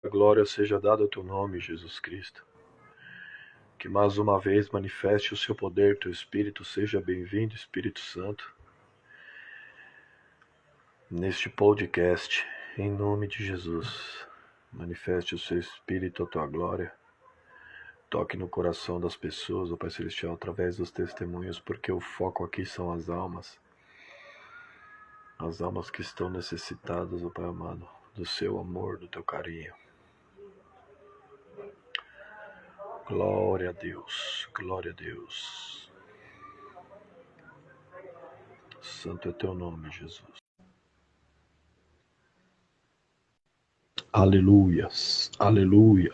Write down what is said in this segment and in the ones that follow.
glória seja dada ao teu nome, Jesus Cristo. Que mais uma vez manifeste o seu poder, teu Espírito, seja bem-vindo, Espírito Santo, neste podcast, em nome de Jesus. Manifeste o seu Espírito, a tua glória. Toque no coração das pessoas, ó Pai Celestial, através dos testemunhos, porque o foco aqui são as almas que estão necessitadas, ó Pai amado, do seu amor, do teu carinho. Glória a Deus, glória a Deus. Santo é teu nome, Jesus. Aleluias, aleluia,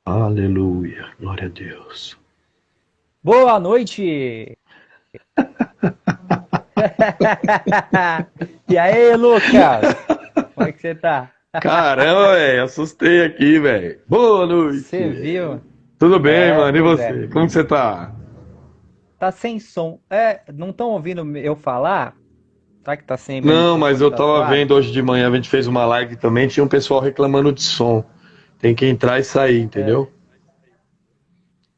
aleluia, glória a Deus. Boa noite! E aí, Lucas? Como é que você tá? Caramba, velho, assustei aqui, velho. Boa noite. Você viu? Tudo bem, mano? E pois você? Como que você tá? Tá sem som. Não estão ouvindo eu falar? Será que tá sem? Não, mas eu Tá tava suave? vendo hoje de manhã, a gente fez uma live também, tinha um pessoal reclamando de som. Tem que entrar e sair, entendeu?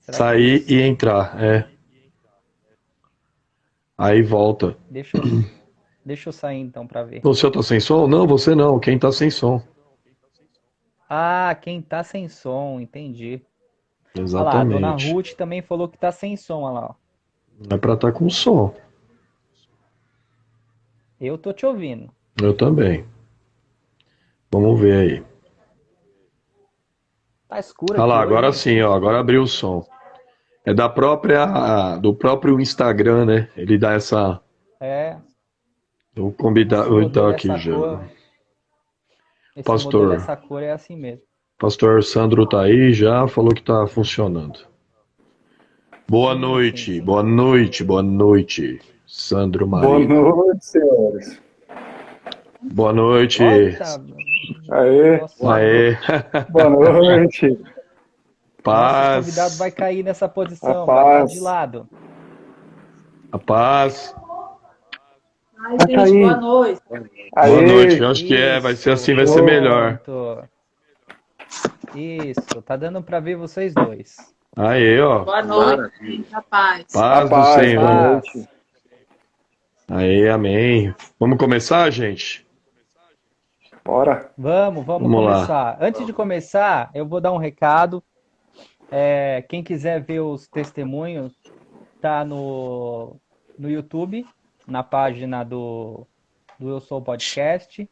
Será Sair que e entrar, é. Aí volta. Deixa eu sair então pra ver. Você tá sem som? Não, você não. Quem tá sem som. Ah, quem tá sem som, entendi. Olha lá, a Exatamente. dona Ruth também falou que tá sem som, olha lá, ó. Não é pra estar com som. Eu tô te ouvindo. Eu também. Vamos ver aí. Tá escuro Olha aqui lá, hoje, agora hein? sim, ó. Agora abriu o som. É do próprio Instagram, né? Ele dá essa. É, Vou convidar. esse Vou entrar modelo, aqui essa já. cor, esse Pastor. modelo, essa cor é assim mesmo. Pastor Sandro tá aí já, falou que tá funcionando. Boa Sim, noite, sim, sim. boa noite, boa noite. Sandro Boa Maria. noite, senhores. Boa noite. Nossa, Aê, nossa, Aê. boa noite. nosso Paz. convidado vai cair nessa posição, A vai estar paz. de lado. A paz. Ai, Vai gente, cair. boa noite. Aê, Boa noite. Eu acho que vai ser assim, vai ser melhor. Pronto. Isso, tá dando pra ver vocês dois. Aí, ó. Boa noite. Rapaz. Paz a do paz, Senhor. boa Paz. noite. Aí, amém. Vamos começar, gente? Bora. Vamos Vamos lá. começar. Antes de começar, eu vou dar um recado. Quem quiser ver os testemunhos, tá no YouTube, na página do Eu Sou Podcast.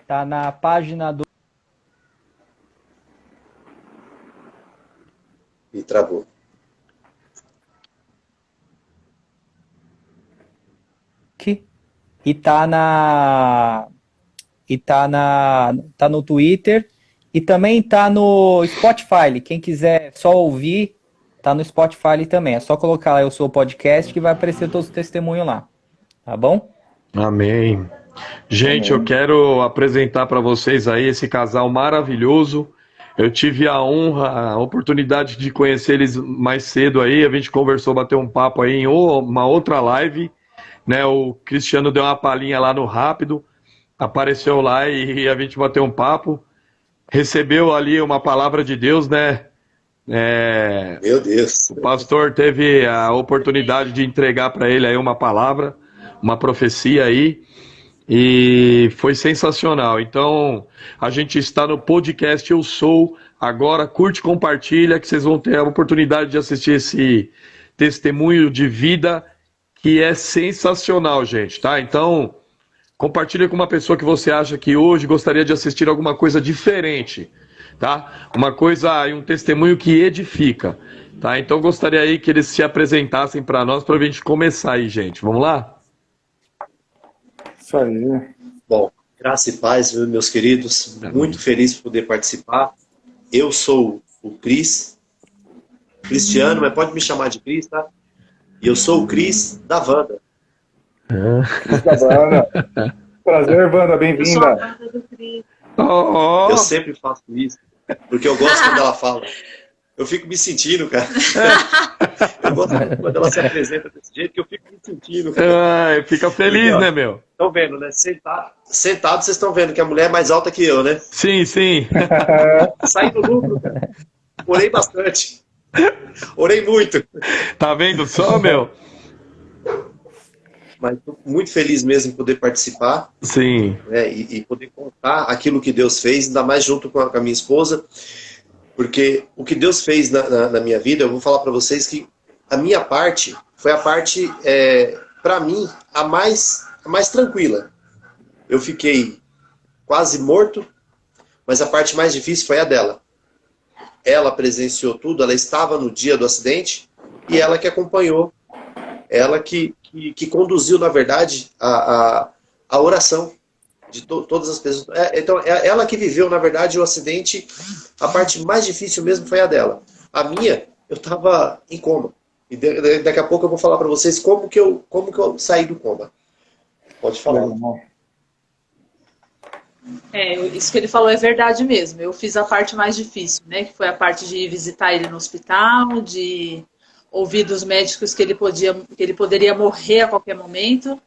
Tá na página do E travou. e tá no Twitter e também tá no Spotify. Quem quiser só ouvir, tá no Spotify também. É só colocar lá Eu Sou Podcast que vai aparecer todos os testemunhos lá. Tá bom? Amém. Gente, Amém. eu quero apresentar para vocês aí esse casal maravilhoso. Eu tive a honra, a oportunidade de conhecer eles mais cedo aí. A gente conversou, bateu um papo aí em uma outra live, né? O Cristiano deu uma palhinha lá no Rápido, apareceu lá e a gente bateu um papo. Recebeu ali uma palavra de Deus, né? Meu Deus. O pastor teve a oportunidade de entregar para ele aí uma palavra, uma profecia aí, e foi sensacional. Então, a gente está no podcast Eu Sou. Agora, curte, compartilha, que vocês vão ter a oportunidade de assistir esse testemunho de vida que é sensacional, gente, tá? Então, compartilha com uma pessoa que você acha que hoje gostaria de assistir alguma coisa diferente, tá? Uma coisa e um testemunho que edifica, tá? Então, gostaria aí que eles se apresentassem para nós, para a gente começar aí, gente. Vamos lá? Isso aí. Bom, graça e paz, meus queridos. Muito feliz por poder participar. Eu sou o Cristiano, mas pode me chamar de Cris, tá? E eu sou o Cris da Wanda. Cris da Wanda. Prazer, Wanda, Eu sou a bem-vinda. banda do Cris. Eu sempre faço isso, porque eu gosto quando ela fala. Eu fico me sentindo, cara. Eu gosto muito quando ela se apresenta desse jeito, que eu fico me sentindo. Fica feliz, né, meu? Estão vendo, né? Sentado, vocês estão vendo que a mulher é mais alta que eu, né? Sim, sim. Saí no lucro, cara. Orei bastante. Orei muito. Tá vendo só, meu? Mas estou muito feliz mesmo em poder participar, Sim. né, e poder contar aquilo que Deus fez, ainda mais junto com a minha esposa, porque o que Deus fez na minha vida, eu vou falar para vocês que a minha parte foi a parte, para mim, a mais tranquila. Eu fiquei quase morto, mas a parte mais difícil foi a dela. Ela presenciou tudo, ela estava no dia do acidente e ela que acompanhou, ela que conduziu, na verdade, a oração de todas as pessoas. Então, ela que viveu, na verdade, o acidente, a parte mais difícil mesmo foi a dela. A minha, eu estava em coma. E daqui a pouco eu vou falar para vocês como que eu saí do coma. Pode falar. Isso que ele falou é verdade mesmo. Eu fiz a parte mais difícil, né? Que foi a parte de visitar ele no hospital, de ouvir dos médicos que ele poderia morrer a qualquer momento,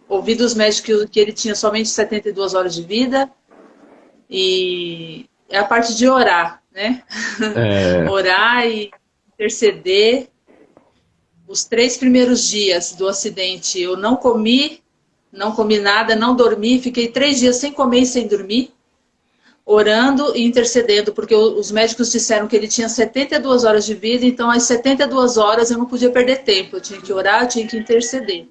ouvir dos médicos que ele tinha somente 72 horas de vida, e é a parte de orar, né? Orar e interceder. Os 3 primeiros dias do acidente eu não comi nada, não dormi, fiquei 3 dias sem comer e sem dormir, orando e intercedendo, porque os médicos disseram que ele tinha 72 horas de vida, então às 72 horas eu não podia perder tempo, eu tinha que orar, eu tinha que interceder.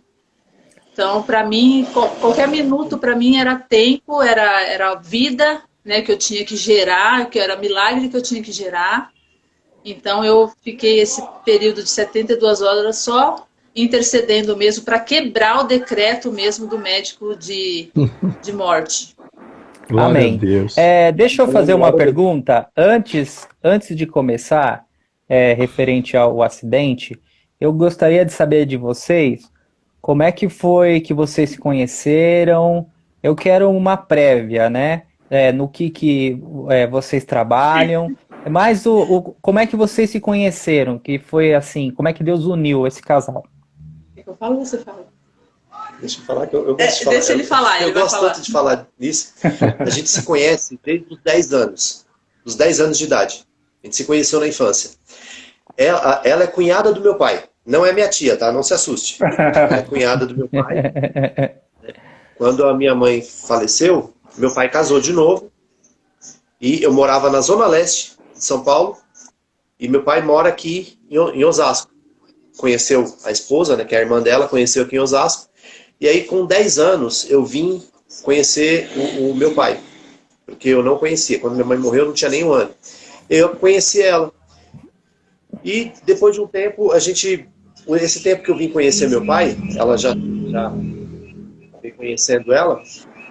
Então, para mim, qualquer minuto para mim era tempo, era vida, né, que eu tinha que gerar, que era milagre que eu tinha que gerar. Então eu fiquei esse período de 72 horas só intercedendo mesmo, para quebrar o decreto mesmo do médico de morte. Glória Amém. a Deus. Deixa eu fazer uma pergunta. Antes de começar, referente ao acidente, eu gostaria de saber de vocês como é que foi que vocês se conheceram. Eu quero uma prévia, né? No que vocês trabalham. Mas como é que vocês se conheceram? Que foi assim, como é que Deus uniu esse casal? Eu falo ou você fala? Deixa eu falar que eu gosto de falar. Deixa ele falar. Eu gosto tanto de falar nisso. A gente se conhece desde os 10 anos. Dos 10 anos de idade. A gente se conheceu na infância. Ela é cunhada do meu pai. Não é minha tia, tá? Não se assuste. Ela é cunhada do meu pai. Quando a minha mãe faleceu, meu pai casou de novo. E eu morava na Zona Leste de São Paulo. E meu pai mora aqui em Osasco. Conheceu a esposa, né, que é a irmã dela, conheceu aqui em Osasco. E aí, com 10 anos, eu vim conhecer o meu pai. Porque eu não conhecia. Quando minha mãe morreu, eu não tinha nem 1 ano. Eu conheci ela. E depois de um tempo, esse tempo que eu vim conhecer meu pai, ela já veio conhecendo ela,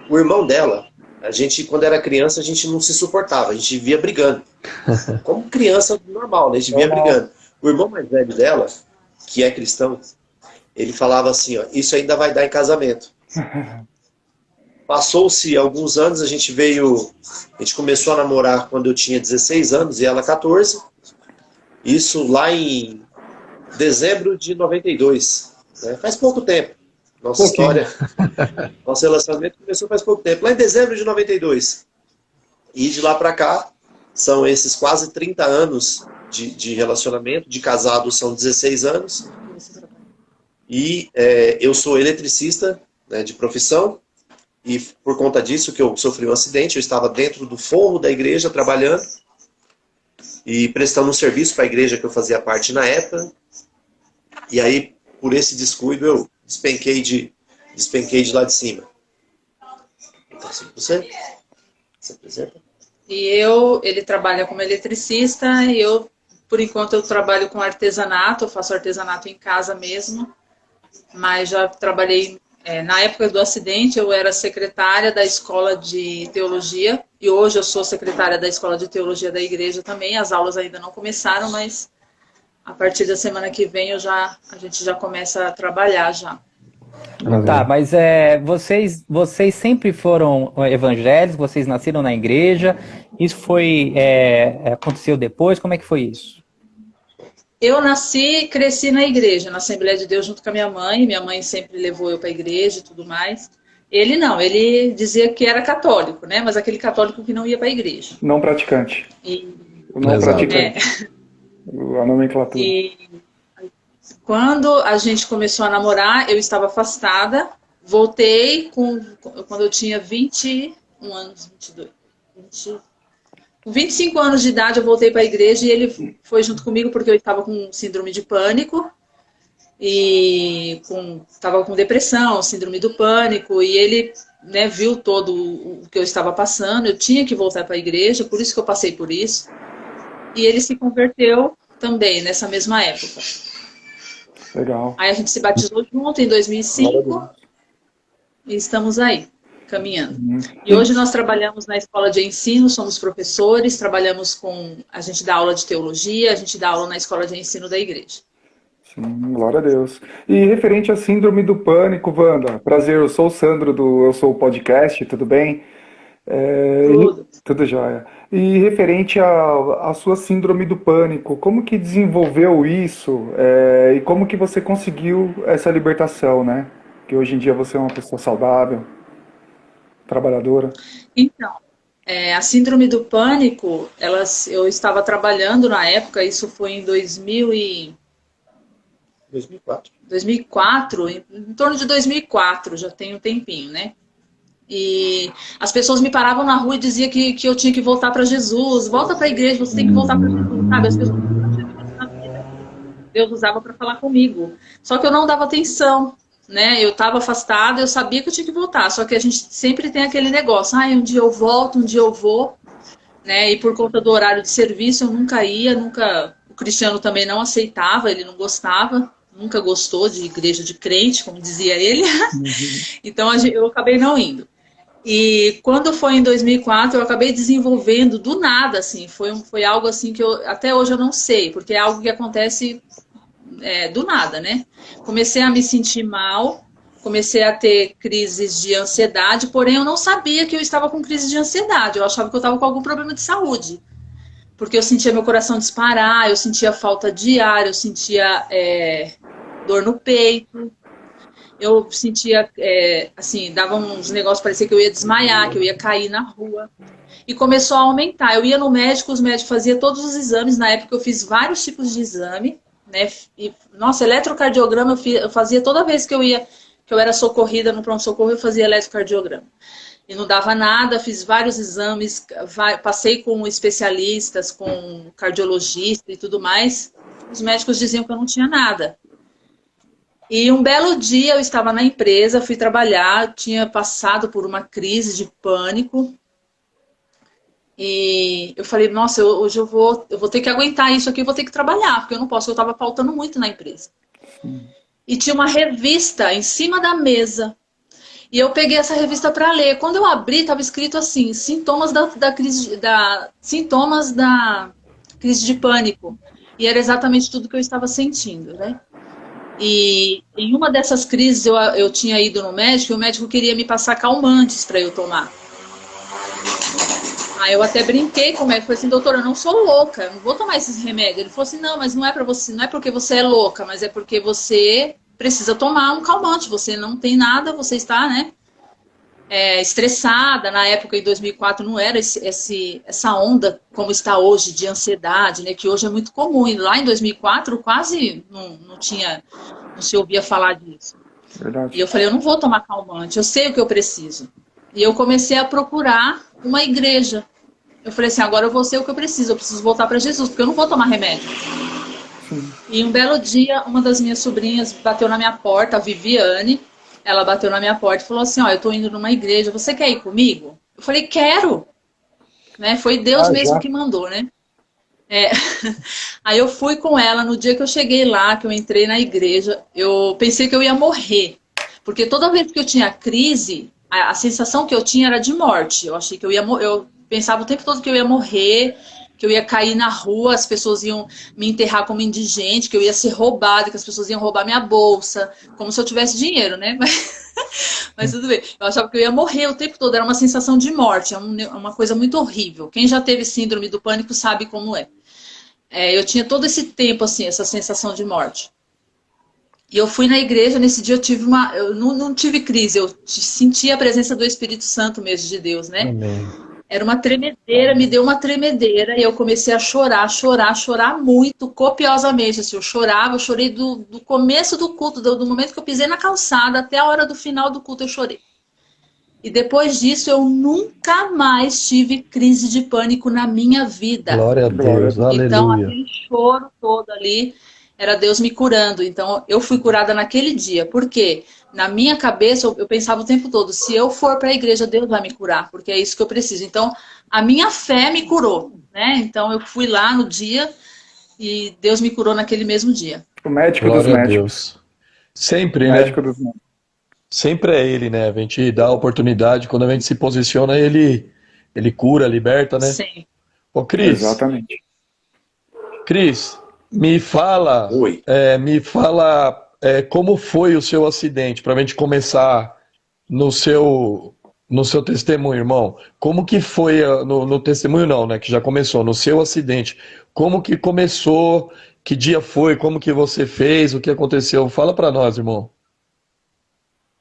o irmão dela, quando era criança, a gente não se suportava, a gente via brigando. Como criança normal, né? A gente via brigando. O irmão mais velho dela, que é cristão, ele falava assim, ó, isso ainda vai dar em casamento. Passou-se alguns anos, a gente começou a namorar quando eu tinha 16 anos e ela 14. Isso lá em dezembro de 92. Né? Faz pouco tempo. Nossa história, nosso relacionamento começou faz pouco tempo. Lá em dezembro de 92. E de lá pra cá, são esses quase 30 anos de relacionamento. De casado são 16 anos. E eu sou eletricista, né, de profissão. E por conta disso que eu sofri um acidente, eu estava dentro do forro da igreja trabalhando e prestando um serviço para a igreja que eu fazia parte na época. E aí, por esse descuido, eu despenquei de lá de cima. Então, você apresenta? E ele trabalha como eletricista e por enquanto, eu trabalho com artesanato, eu faço artesanato em casa mesmo, mas já trabalhei, na época do acidente, eu era secretária da escola de teologia, e hoje eu sou secretária da escola de teologia da igreja também, as aulas ainda não começaram, mas a partir da semana que vem a gente já começa a trabalhar já. Tá, mas vocês sempre foram evangélicos, vocês nasceram na igreja, isso aconteceu depois, como é que foi isso? Eu nasci e cresci na igreja, na Assembleia de Deus, junto com a minha mãe. Minha mãe sempre levou eu para a igreja e tudo mais. Ele não, ele dizia que era católico, né? Mas aquele católico que não ia para a igreja. Não praticante. E, O não Exato. praticante. A nomenclatura. e quando a gente começou a namorar, eu estava afastada. Voltei quando eu tinha 21 anos, 22, 20, com 25 anos de idade, eu voltei para a igreja e ele foi junto comigo porque eu estava com síndrome de pânico e estava com depressão, síndrome do pânico, e ele, né, viu todo o que eu estava passando. Eu tinha que voltar para a igreja, por isso que eu passei por isso. E ele se converteu também nessa mesma época. Legal. Aí a gente se batizou junto em 2005 e estamos aí, caminhando. E hoje nós trabalhamos na escola de ensino, somos professores, a gente dá aula de teologia, a gente dá aula na escola de ensino da igreja. Sim, glória a Deus. E referente à síndrome do pânico, Wanda, prazer, eu sou o Sandro do Eu Sou o Podcast, tudo bem? Tudo jóia. E referente à sua síndrome do pânico, como que desenvolveu isso? E como que você conseguiu essa libertação, né? Que hoje em dia você é uma pessoa saudável, trabalhadora. Então, a síndrome do pânico, eu estava trabalhando na época, isso foi em 2004, em torno de 2004, já tem um tempinho, né? E as pessoas me paravam na rua e diziam que eu tinha que voltar para Jesus, volta para a igreja, você tem que voltar para Jesus, sabe? As pessoas na vida, Deus usava para falar comigo. Só que eu não dava atenção, né? Eu estava afastada, eu sabia que eu tinha que voltar, só que a gente sempre tem aquele negócio, um dia eu volto, um dia eu vou, né? E por conta do horário de serviço eu nunca ia, o Cristiano também não aceitava, ele não gostava, nunca gostou de igreja de crente, como dizia ele. Então eu acabei não indo. E quando foi em 2004, eu acabei desenvolvendo do nada, assim, foi algo assim que até hoje eu não sei, porque é algo que acontece do nada, né? Comecei a me sentir mal, comecei a ter crises de ansiedade, porém eu não sabia que eu estava com crise de ansiedade, eu achava que eu estava com algum problema de saúde, porque eu sentia meu coração disparar, eu sentia falta de ar, eu sentia dor no peito, eu sentia, assim, dava uns negócios, parecia que eu ia desmaiar, que eu ia cair na rua. E começou a aumentar. Eu ia no médico, os médicos faziam todos os exames. Na época eu fiz vários tipos de exame, né? E, nossa, eletrocardiograma eu fazia toda vez que eu era socorrida no pronto-socorro, eu fazia eletrocardiograma. E não dava nada, fiz vários exames, passei com especialistas, com cardiologista e tudo mais. Os médicos diziam que eu não tinha nada. E um belo dia eu estava na empresa, fui trabalhar, tinha passado por uma crise de pânico. E eu falei, nossa, hoje eu vou ter que aguentar isso aqui, eu vou ter que trabalhar, porque eu não posso, eu estava faltando muito na empresa. E tinha uma revista em cima da mesa. E eu peguei essa revista para ler. Quando eu abri, estava escrito assim, sintomas da crise de pânico. E era exatamente tudo que eu estava sentindo, né? E em uma dessas crises eu tinha ido no médico e o médico queria me passar calmantes para eu tomar. Aí eu até brinquei com o médico, falei assim, doutor, eu não sou louca, eu não vou tomar esses remédios. Ele falou assim, não, mas não é para você, não é porque você é louca, mas é porque você precisa tomar um calmante, você não tem nada, você está, né, estressada. Na época, em 2004, não era essa onda como está hoje de ansiedade, né, que hoje é muito comum. E lá em 2004 quase não se ouvia falar disso. Verdade. E eu falei, eu não vou tomar calmante, eu sei o que eu preciso. E eu comecei a procurar uma igreja. Eu falei assim, agora eu vou ser o que eu preciso voltar para Jesus, porque eu não vou tomar remédio. Sim. E um belo dia, uma das minhas sobrinhas bateu na minha porta, a Viviane, ela bateu na minha porta e falou assim, eu tô indo numa igreja, você quer ir comigo? Eu falei, quero! Né? Foi Deus mesmo que mandou, né? Aí eu fui com ela, no dia que eu cheguei lá, que eu entrei na igreja, eu pensei que eu ia morrer. Porque toda vez que eu tinha crise, a sensação que eu tinha era de morte. Eu achei que eu pensava o tempo todo que eu ia morrer, que eu ia cair na rua, as pessoas iam me enterrar como indigente, que eu ia ser roubada, que as pessoas iam roubar minha bolsa, como se eu tivesse dinheiro, né? Mas tudo bem. Eu achava que eu ia morrer o tempo todo, era uma sensação de morte, é uma coisa muito horrível. Quem já teve síndrome do pânico sabe como é. eu tinha todo esse tempo, assim, essa sensação de morte. E eu fui na igreja, nesse dia eu não tive crise, eu senti a presença do Espírito Santo mesmo, de Deus, né? Amém. Era uma tremedeira, me deu uma tremedeira, e eu comecei a chorar muito, copiosamente, assim, eu chorei do começo do culto, do momento que eu pisei na calçada, até a hora do final do culto eu chorei. E depois disso, eu nunca mais tive crise de pânico na minha vida. Glória a Deus, Então, aleluia. aquele choro todo ali era Deus me curando. Então, eu fui curada naquele dia. Por quê? Na minha cabeça, eu pensava o tempo todo, se eu for para a igreja, Deus vai me curar, porque é isso que eu preciso. Então, a minha fé me curou, né? Então, eu fui lá no dia e Deus me curou naquele mesmo dia. O médico Glória dos a médicos. Deus. Sempre, O né? médico dos médicos. Sempre é ele, né? A gente dá a oportunidade, quando a gente se posiciona, ele cura, liberta, né? Sim. Ô, Cris, Exatamente. me fala, Oi. como foi o seu acidente, para a gente começar no seu testemunho, irmão. Como que foi, no testemunho não, né? Que já começou, no seu acidente. Como que começou, que dia foi, como que você fez, o que aconteceu? Fala para nós, irmão.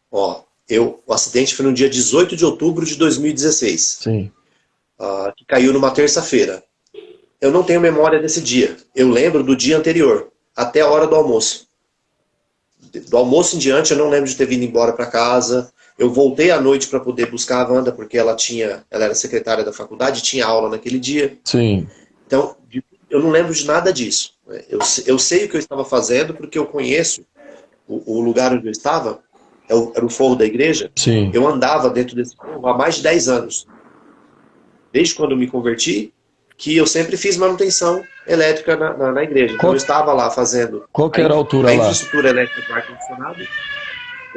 Ó, o acidente foi no dia 18 de outubro de 2016, Sim. que caiu numa terça-feira. Eu não tenho memória desse dia. Eu lembro do dia anterior, até a hora do almoço. Do almoço em diante, eu não lembro de ter vindo embora para casa. Eu voltei à noite para poder buscar a Wanda, porque ela era secretária da faculdade, tinha aula naquele dia. Sim. Então, eu não lembro de nada disso. Eu sei o que eu estava fazendo, porque eu conheço o lugar onde eu estava, era o forro da igreja. Sim. Eu andava dentro desse forro há mais de 10 anos. Desde quando eu me converti, que eu sempre fiz manutenção elétrica na igreja. Então eu estava lá fazendo... Qual que era a altura a lá? infraestrutura elétrica do ar-condicionado.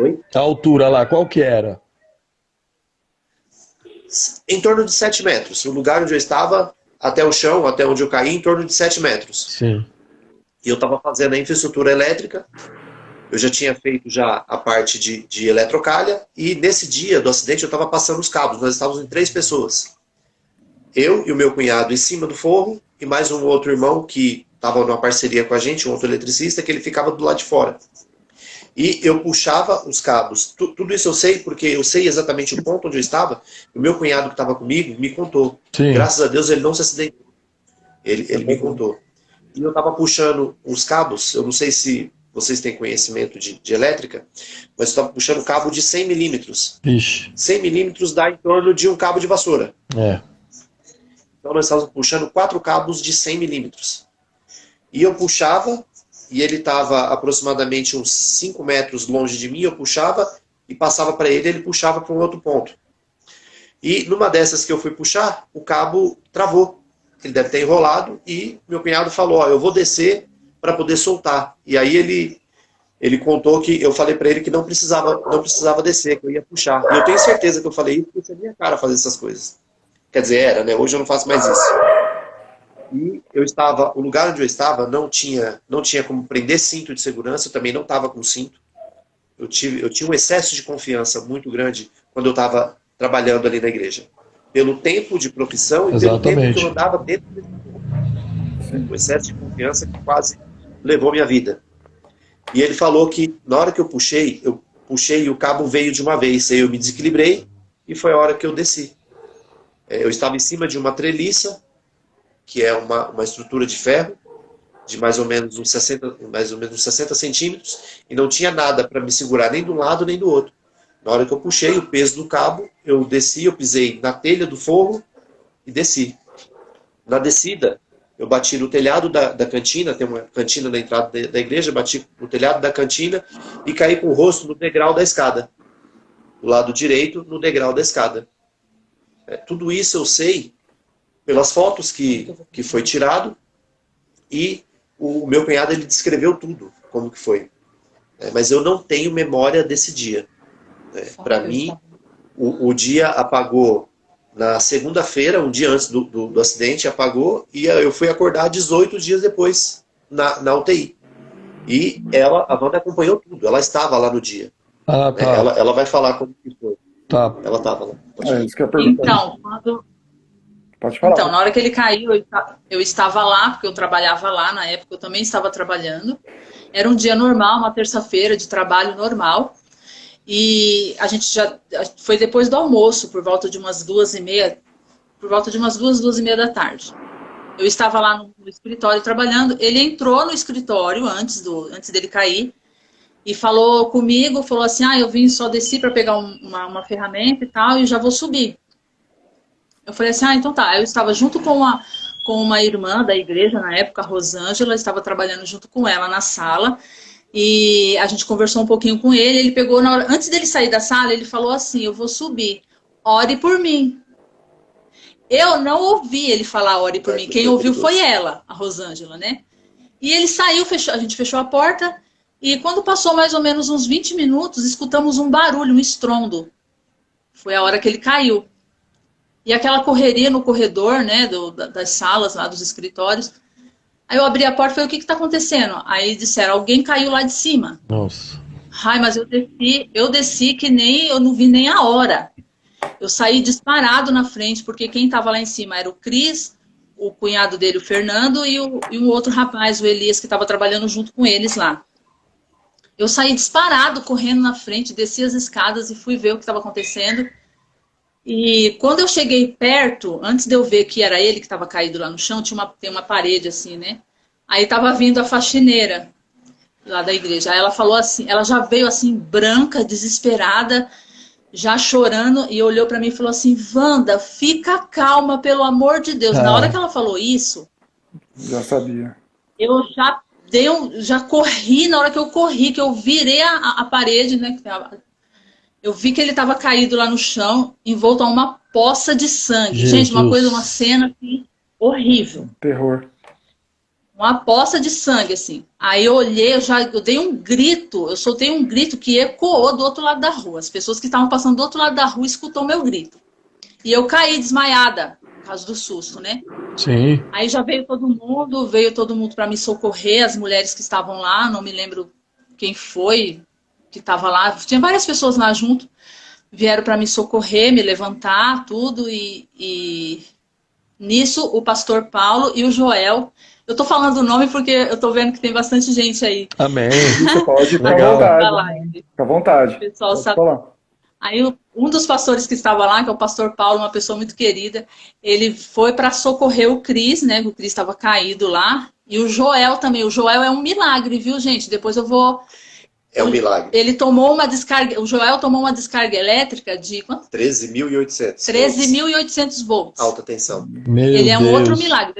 Oi? A altura lá, qual que era? Em torno de 7 metros. O lugar onde eu estava, até o chão, até onde eu caí, em torno de 7 metros. Sim. E eu estava fazendo a infraestrutura elétrica. Eu já tinha feito já a parte de eletrocalha. E nesse dia do acidente eu estava passando os cabos. Nós estávamos em 3 pessoas. Eu e o meu cunhado em cima do forro. E mais um outro irmão que estava numa parceria com a gente, um outro eletricista, que ele ficava do lado de fora. E eu puxava os cabos. Tudo isso eu sei porque eu sei exatamente o ponto onde eu estava. O meu cunhado que estava comigo me contou. Sim. Graças a Deus ele não se acidentou. Ele me contou. E eu estava puxando os cabos. Eu não sei se vocês têm conhecimento de elétrica, mas eu estava puxando cabo de 100 milímetros. Ixi. 100 milímetros dá em torno de um cabo de vassoura. É. Então nós estávamos puxando 4 cabos de 100 milímetros. E eu puxava, e ele estava aproximadamente uns 5 metros longe de mim, eu puxava e passava para ele, ele puxava para um outro ponto. E numa dessas que eu fui puxar, o cabo travou. Ele deve ter enrolado e meu cunhado falou, ó, eu vou descer para poder soltar. E aí ele contou que eu falei para ele que não precisava descer, que eu ia puxar. E eu tenho certeza que eu falei isso, porque é minha cara fazer essas coisas. Quer dizer, era, né? Hoje eu não faço mais isso. E o lugar onde eu estava não tinha como prender cinto de segurança, eu também não estava com cinto. Eu tinha um excesso de confiança muito grande quando eu estava trabalhando ali na igreja. Pelo tempo de profissão e pelo tempo que eu andava dentro desse corpo. Um excesso de confiança que quase levou minha vida. E ele falou que na hora que eu puxei e o cabo veio de uma vez. Aí eu me desequilibrei e foi a hora que eu desci. Eu estava em cima de uma treliça, que é uma estrutura de ferro, de mais ou menos uns 60 centímetros, e não tinha nada para me segurar nem de um lado nem do outro. Na hora que eu puxei o peso do cabo, eu desci, eu pisei na telha do forro e desci. Na descida, eu bati no telhado da cantina, tem uma cantina na entrada da igreja, bati no telhado da cantina e caí com o rosto no degrau da escada. Do lado direito, no degrau da escada. Tudo isso eu sei pelas fotos que foi tirado e o meu cunhado ele descreveu tudo, como que foi. Mas eu não tenho memória desse dia. Para mim, o dia apagou na segunda-feira, um dia antes do acidente, apagou e eu fui acordar 18 dias depois na UTI. E a Wanda acompanhou tudo, ela estava lá no dia. Ah, tá. Ela vai falar como que foi. Tá. Ela estava lá. Isso que eu ia perguntar. Então, Pode falar. Então, na hora que ele caiu, eu estava lá, porque eu trabalhava lá, na época eu também estava trabalhando. Era um dia normal, uma terça-feira de trabalho normal. E a gente já foi depois do almoço, por volta de umas 2h30, por volta de umas 2h da tarde. Eu estava lá no escritório trabalhando, ele entrou no escritório antes dele cair e falou comigo, falou assim, eu desci para pegar uma ferramenta e tal, e já vou subir. Eu falei assim, então tá. Eu estava junto com uma irmã da igreja, na época, a Rosângela, estava trabalhando junto com ela na sala, e a gente conversou um pouquinho com ele, ele pegou, antes dele sair da sala, ele falou assim, eu vou subir, ore por mim. Eu não ouvi ele falar ore por mim, quem ouviu foi ela, a Rosângela, né? E ele saiu, a gente fechou a porta, e quando passou mais ou menos uns 20 minutos, escutamos um barulho, um estrondo. Foi a hora que ele caiu. E aquela correria no corredor, né, das salas lá, dos escritórios. Aí eu abri a porta e falei, o que está acontecendo? Aí disseram, alguém caiu lá de cima. Nossa. Ai, mas eu desci que eu não vi nem a hora. Eu saí disparado na frente, porque quem estava lá em cima era o Cris, o cunhado dele, o Fernando, e um outro rapaz, o Elias, que estava trabalhando junto com eles lá. Eu saí disparado, correndo na frente, desci as escadas e fui ver o que estava acontecendo. E quando eu cheguei perto, antes de eu ver que era ele que estava caído lá no chão, tem uma parede assim, né? Aí estava vindo a faxineira lá da igreja. Aí ela falou assim, ela já veio assim, branca, desesperada, já chorando, e olhou para mim e falou assim, Wanda, fica calma, pelo amor de Deus. Na hora que ela falou isso, Já sabia. eu já corri, na hora que eu corri, que eu virei a parede, né? Eu vi que ele estava caído lá no chão, envolto a uma poça de sangue. Jesus. Gente, uma cena assim, horrível. Terror. Uma poça de sangue, assim. Aí eu olhei, eu dei um grito, eu soltei um grito que ecoou do outro lado da rua. As pessoas que estavam passando do outro lado da rua escutou meu grito. E eu caí desmaiada, por causa do susto, né? Sim. Aí já veio todo mundo para me socorrer, as mulheres que estavam lá, não me lembro quem foi que estava lá, tinha várias pessoas lá junto, vieram para me socorrer, me levantar, tudo, e nisso o pastor Paulo e o Joel, eu tô falando o nome porque eu tô vendo que tem bastante gente aí. Amém. Você pode ficar à Legal. vontade. Fica à vontade. O pessoal Pode sabe. falar. Aí um dos pastores que estava lá, que é o pastor Paulo, uma pessoa muito querida, ele foi para socorrer o Cris, né? O Cris estava caído lá. E o Joel também. O Joel é um milagre, viu, gente? Depois eu vou... É um milagre. Ele tomou uma descarga... O Joel tomou uma descarga elétrica de... quanto? 13.800. 13.800 volts. Alta tensão. Meu Ele é um Deus. outro milagre.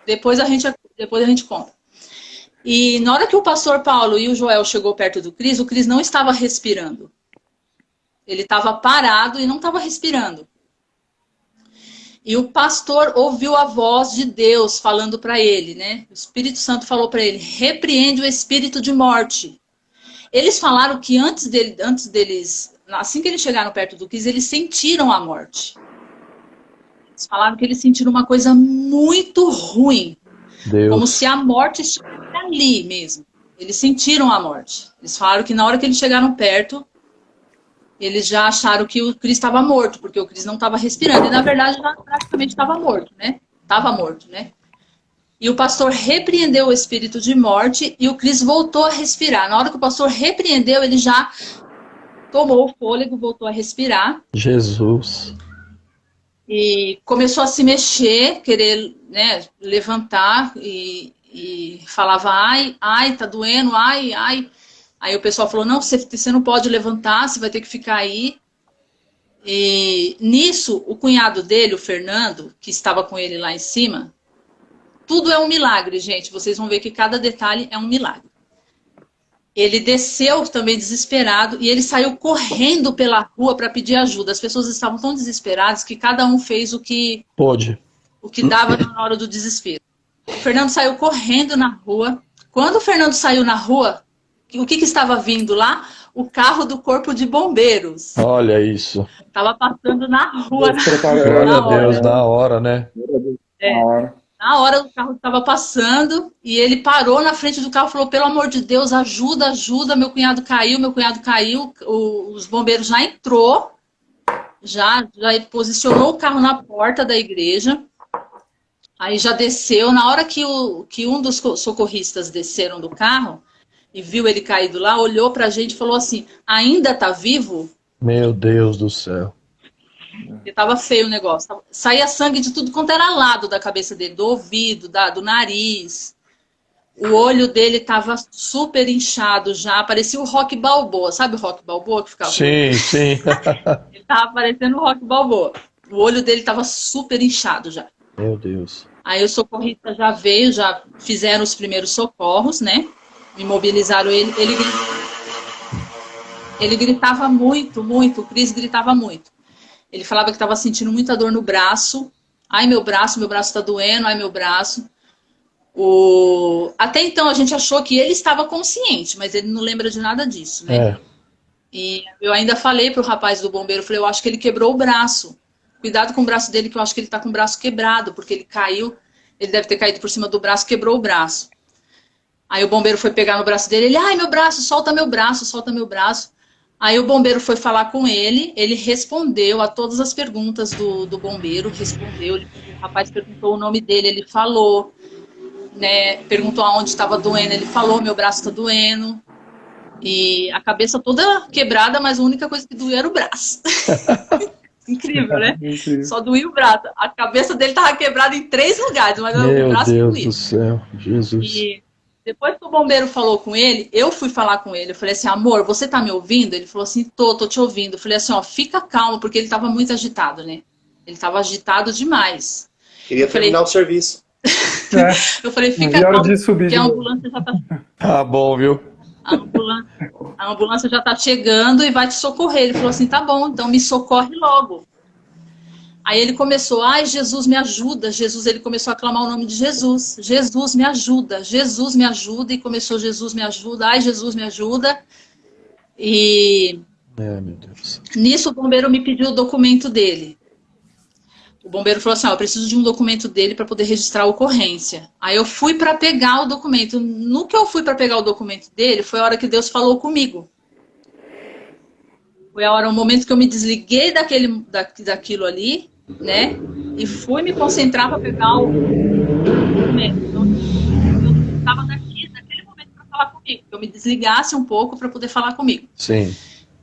Depois a gente conta. E na hora que o pastor Paulo e o Joel chegou perto do Cris, o Cris não estava respirando. Ele estava parado e não estava respirando. E o pastor ouviu a voz de Deus falando para ele, né? O Espírito Santo falou para ele, repreende o espírito de morte. Eles falaram que antes deles, assim que eles chegaram perto do Cris, eles sentiram a morte. Eles falaram que eles sentiram uma coisa muito ruim. Deus. Como se a morte estivesse ali mesmo. Eles sentiram a morte. Eles falaram que na hora que eles chegaram perto, eles já acharam que o Cris estava morto, porque o Cris não estava respirando. E, na verdade, já praticamente estava morto, né? Estava morto, né? E o pastor repreendeu o espírito de morte e o Cris voltou a respirar. Na hora que o pastor repreendeu, ele já tomou o fôlego, voltou a respirar. Jesus. E começou a se mexer, querer, né, levantar e falava, ai, tá doendo, ai. Aí o pessoal falou, não, você não pode levantar, você vai ter que ficar aí. E nisso, o cunhado dele, o Fernando, que estava com ele lá em cima, tudo é um milagre, gente. Vocês vão ver que cada detalhe é um milagre. Ele desceu também desesperado e ele saiu correndo pela rua para pedir ajuda. As pessoas estavam tão desesperadas que cada um fez o que dava na hora do desespero. O Fernando saiu correndo na rua. Quando o Fernando saiu na rua, o que estava vindo lá? O carro do Corpo de Bombeiros. Olha isso. Estava passando na rua. Glória a Deus, na hora, né? Na hora o carro estava passando e ele parou na frente do carro e falou, pelo amor de Deus, ajuda, meu cunhado caiu. Os bombeiros já entrou já posicionou o carro na porta da igreja, aí já desceu. Na hora que um dos socorristas desceram do carro e viu ele caído lá, olhou pra gente e falou assim, ainda tá vivo? Meu Deus do céu. Porque tava feio o negócio. Saía sangue de tudo quanto era lado da cabeça dele, do ouvido, do nariz. O olho dele tava super inchado já, parecia o Rock Balboa. Sabe o Rock Balboa que ficava? Sim, sim. Ele tava parecendo o Rock Balboa. O olho dele tava super inchado já. Meu Deus. Aí o socorrista já veio, já fizeram os primeiros socorros, né? Imobilizaram ele. Ele gritava muito, muito. O Cris gritava muito. Ele falava que estava sentindo muita dor no braço. Ai, meu braço tá doendo, ai, meu braço. Até então a gente achou que ele estava consciente, mas ele não lembra de nada disso, né? É. E eu ainda falei pro rapaz do bombeiro, falei, eu acho que ele quebrou o braço. Cuidado com o braço dele, que eu acho que ele tá com o braço quebrado, porque ele caiu, ele deve ter caído por cima do braço, quebrou o braço. Aí o bombeiro foi pegar no braço dele, ele, ai, meu braço, solta meu braço, solta meu braço. Aí o bombeiro foi falar com ele respondeu a todas as perguntas do bombeiro, respondeu, o rapaz perguntou o nome dele, ele falou, né, perguntou aonde estava doendo, ele falou, meu braço está doendo, e a cabeça toda quebrada, mas a única coisa que doía era o braço. Incrível, né? Incrível. Só doía o braço. A cabeça dele estava quebrada em 3 lugares, mas o braço Meu Deus doía. do céu, Jesus. E depois que o bombeiro falou com ele, eu fui falar com ele. Eu falei assim, amor, você tá me ouvindo? Ele falou assim, tô te ouvindo. Eu falei assim, ó, fica calmo, porque ele tava muito agitado, né? Ele tava agitado demais. Queria terminar o serviço. Eu falei, E fica hora calmo, de subir porque de a novo. ambulância já tá... Tá bom, viu? A ambulância já tá chegando e vai te socorrer. Ele falou assim, tá bom, então me socorre logo. Aí ele começou, ai, Jesus me ajuda, Jesus, ele começou a clamar o nome de Jesus, Jesus me ajuda, e começou, Jesus me ajuda, ai, Jesus me ajuda, e Meu Deus. nisso o bombeiro me pediu o documento dele. O bombeiro falou assim, ó, eu preciso de um documento dele para poder registrar a ocorrência. Aí eu fui para pegar o documento, no que eu fui para pegar o documento dele, foi a hora que Deus falou comigo. Foi o momento que eu me desliguei daquilo ali, né? E fui me concentrar para pegar o documento. Então, eu estava naquele momento para falar comigo. Que eu me desligasse um pouco para poder falar comigo. Sim.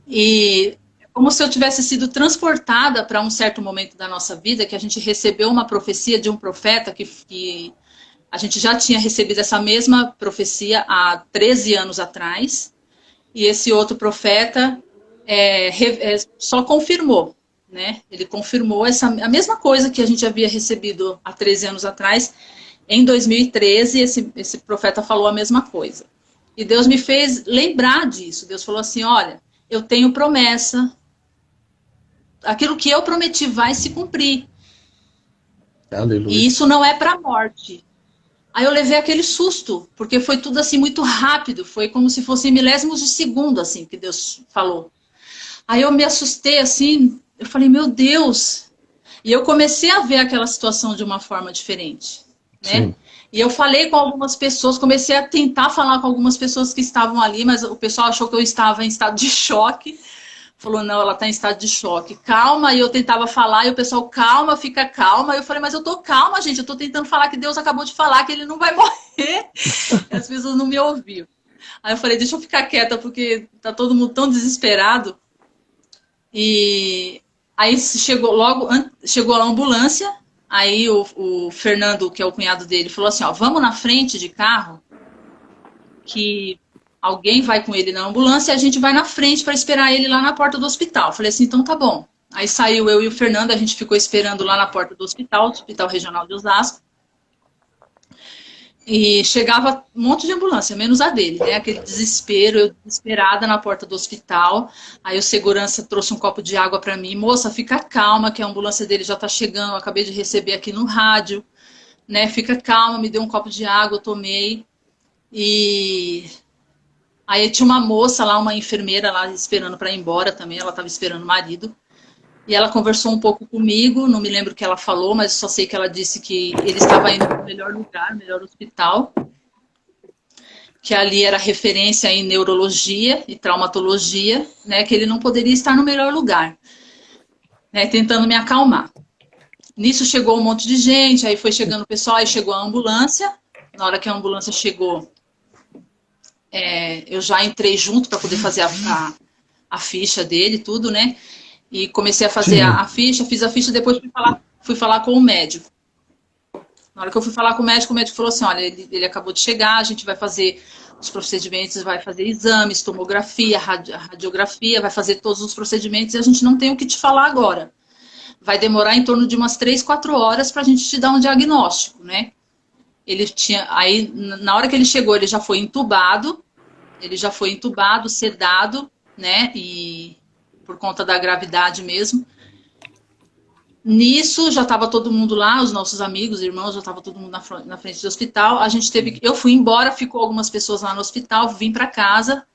E é como se eu tivesse sido transportada para um certo momento da nossa vida, que a gente recebeu uma profecia de um profeta que a gente já tinha recebido essa mesma profecia há 13 anos atrás. E esse outro profeta só confirmou. Né? Ele confirmou a mesma coisa que a gente havia recebido há 13 anos atrás. Em 2013, esse profeta falou a mesma coisa. E Deus me fez lembrar disso. Deus falou assim, olha, eu tenho promessa. Aquilo que eu prometi vai se cumprir. Aleluia. E isso não é para a morte. Aí eu levei aquele susto, porque foi tudo assim muito rápido. Foi como se fossem milésimos de segundo, assim, que Deus falou. Aí eu me assustei, assim... Eu falei, meu Deus! E eu comecei a ver aquela situação de uma forma diferente, né? Sim. E eu falei com algumas pessoas, comecei a tentar falar com algumas pessoas que estavam ali, mas o pessoal achou que eu estava em estado de choque. Falou, não, ela está em estado de choque. Calma, e eu tentava falar, e o pessoal, calma, fica calma. E eu falei, mas eu tô calma, gente, eu tô tentando falar que Deus acabou de falar que ele não vai morrer. E as pessoas não me ouviram. Aí eu falei, deixa eu ficar quieta, porque tá todo mundo tão desesperado. E aí chegou lá a ambulância, aí o Fernando, que é o cunhado dele, falou assim, ó, vamos na frente de carro, que alguém vai com ele na ambulância e a gente vai na frente para esperar ele lá na porta do hospital. Falei assim, então tá bom. Aí saiu eu e o Fernando, a gente ficou esperando lá na porta do Hospital Regional de Osasco. E chegava um monte de ambulância, menos a dele, né? Aquele desespero, eu desesperada na porta do hospital. Aí o segurança trouxe um copo de água para mim. Moça, fica calma, que a ambulância dele já tá chegando. Eu acabei de receber aqui no rádio, né? Fica calma, me deu um copo de água, eu tomei. E aí tinha uma moça lá, uma enfermeira lá esperando para ir embora também. Ela estava esperando o marido. E ela conversou um pouco comigo, não me lembro o que ela falou, mas só sei que ela disse que ele estava indo para o melhor lugar, melhor hospital, que ali era referência em neurologia e traumatologia, né, que ele não poderia estar no melhor lugar. né, tentando me acalmar. Nisso chegou um monte de gente, aí foi chegando o pessoal, aí chegou a ambulância. Na hora que a ambulância chegou, eu já entrei junto para poder fazer a ficha dele, tudo, né? E comecei a fazer a ficha, fiz a ficha, depois fui falar com o médico. Na hora que eu fui falar com o médico falou assim, olha, ele acabou de chegar, a gente vai fazer os procedimentos, vai fazer exames, tomografia, radiografia, vai fazer todos os procedimentos e a gente não tem o que te falar agora. Vai demorar em torno de umas 3, 4 horas para a gente te dar um diagnóstico, né? Aí, na hora que ele chegou, ele já foi entubado, sedado, né? E por conta da gravidade mesmo. Nisso, já estava todo mundo lá, os nossos amigos, irmãos, já estava todo mundo na frente do hospital. Eu fui embora, ficou algumas pessoas lá no hospital, vim para casa.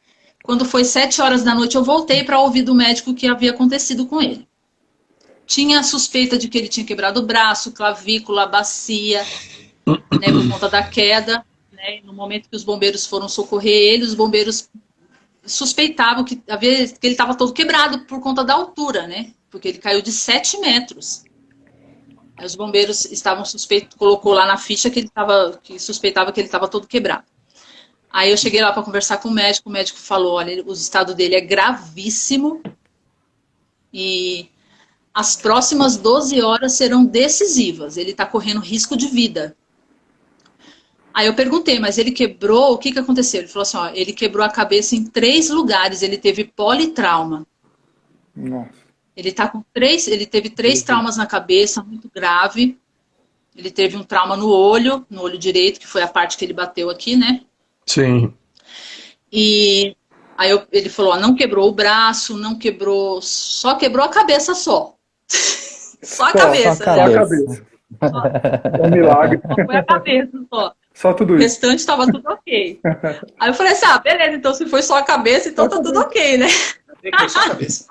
Quando foi 7 horas da noite, eu voltei para ouvir do médico o que havia acontecido com ele. Tinha suspeita de que ele tinha quebrado o braço, clavícula, bacia, né, por conta da queda. Né? No momento que os bombeiros foram socorrer ele, os bombeiros suspeitavam que ele estava todo quebrado por conta da altura, né? Porque ele caiu de 7 metros. Aí os bombeiros estavam colocou lá na ficha que suspeitava que ele estava todo quebrado. Aí eu cheguei lá para conversar com o médico falou, olha, o estado dele é gravíssimo e as próximas 12 horas serão decisivas, ele está correndo risco de vida. Aí eu perguntei, mas ele quebrou, o que aconteceu? Ele falou assim, ó, ele quebrou a cabeça em 3 lugares, ele teve politrauma. Nossa. Ele teve 3 traumas na cabeça, muito grave. Ele teve um trauma no olho direito, que foi a parte que ele bateu aqui, né? Sim. E aí ele falou, ó, não quebrou o braço, só quebrou a cabeça só. Só a cabeça. Só a cabeça. É um milagre. Só foi a cabeça só. Só tudo O isso. restante estava tudo ok. Aí eu falei assim, beleza, então se foi só a cabeça, então tá tudo ok, né? Só a cabeça.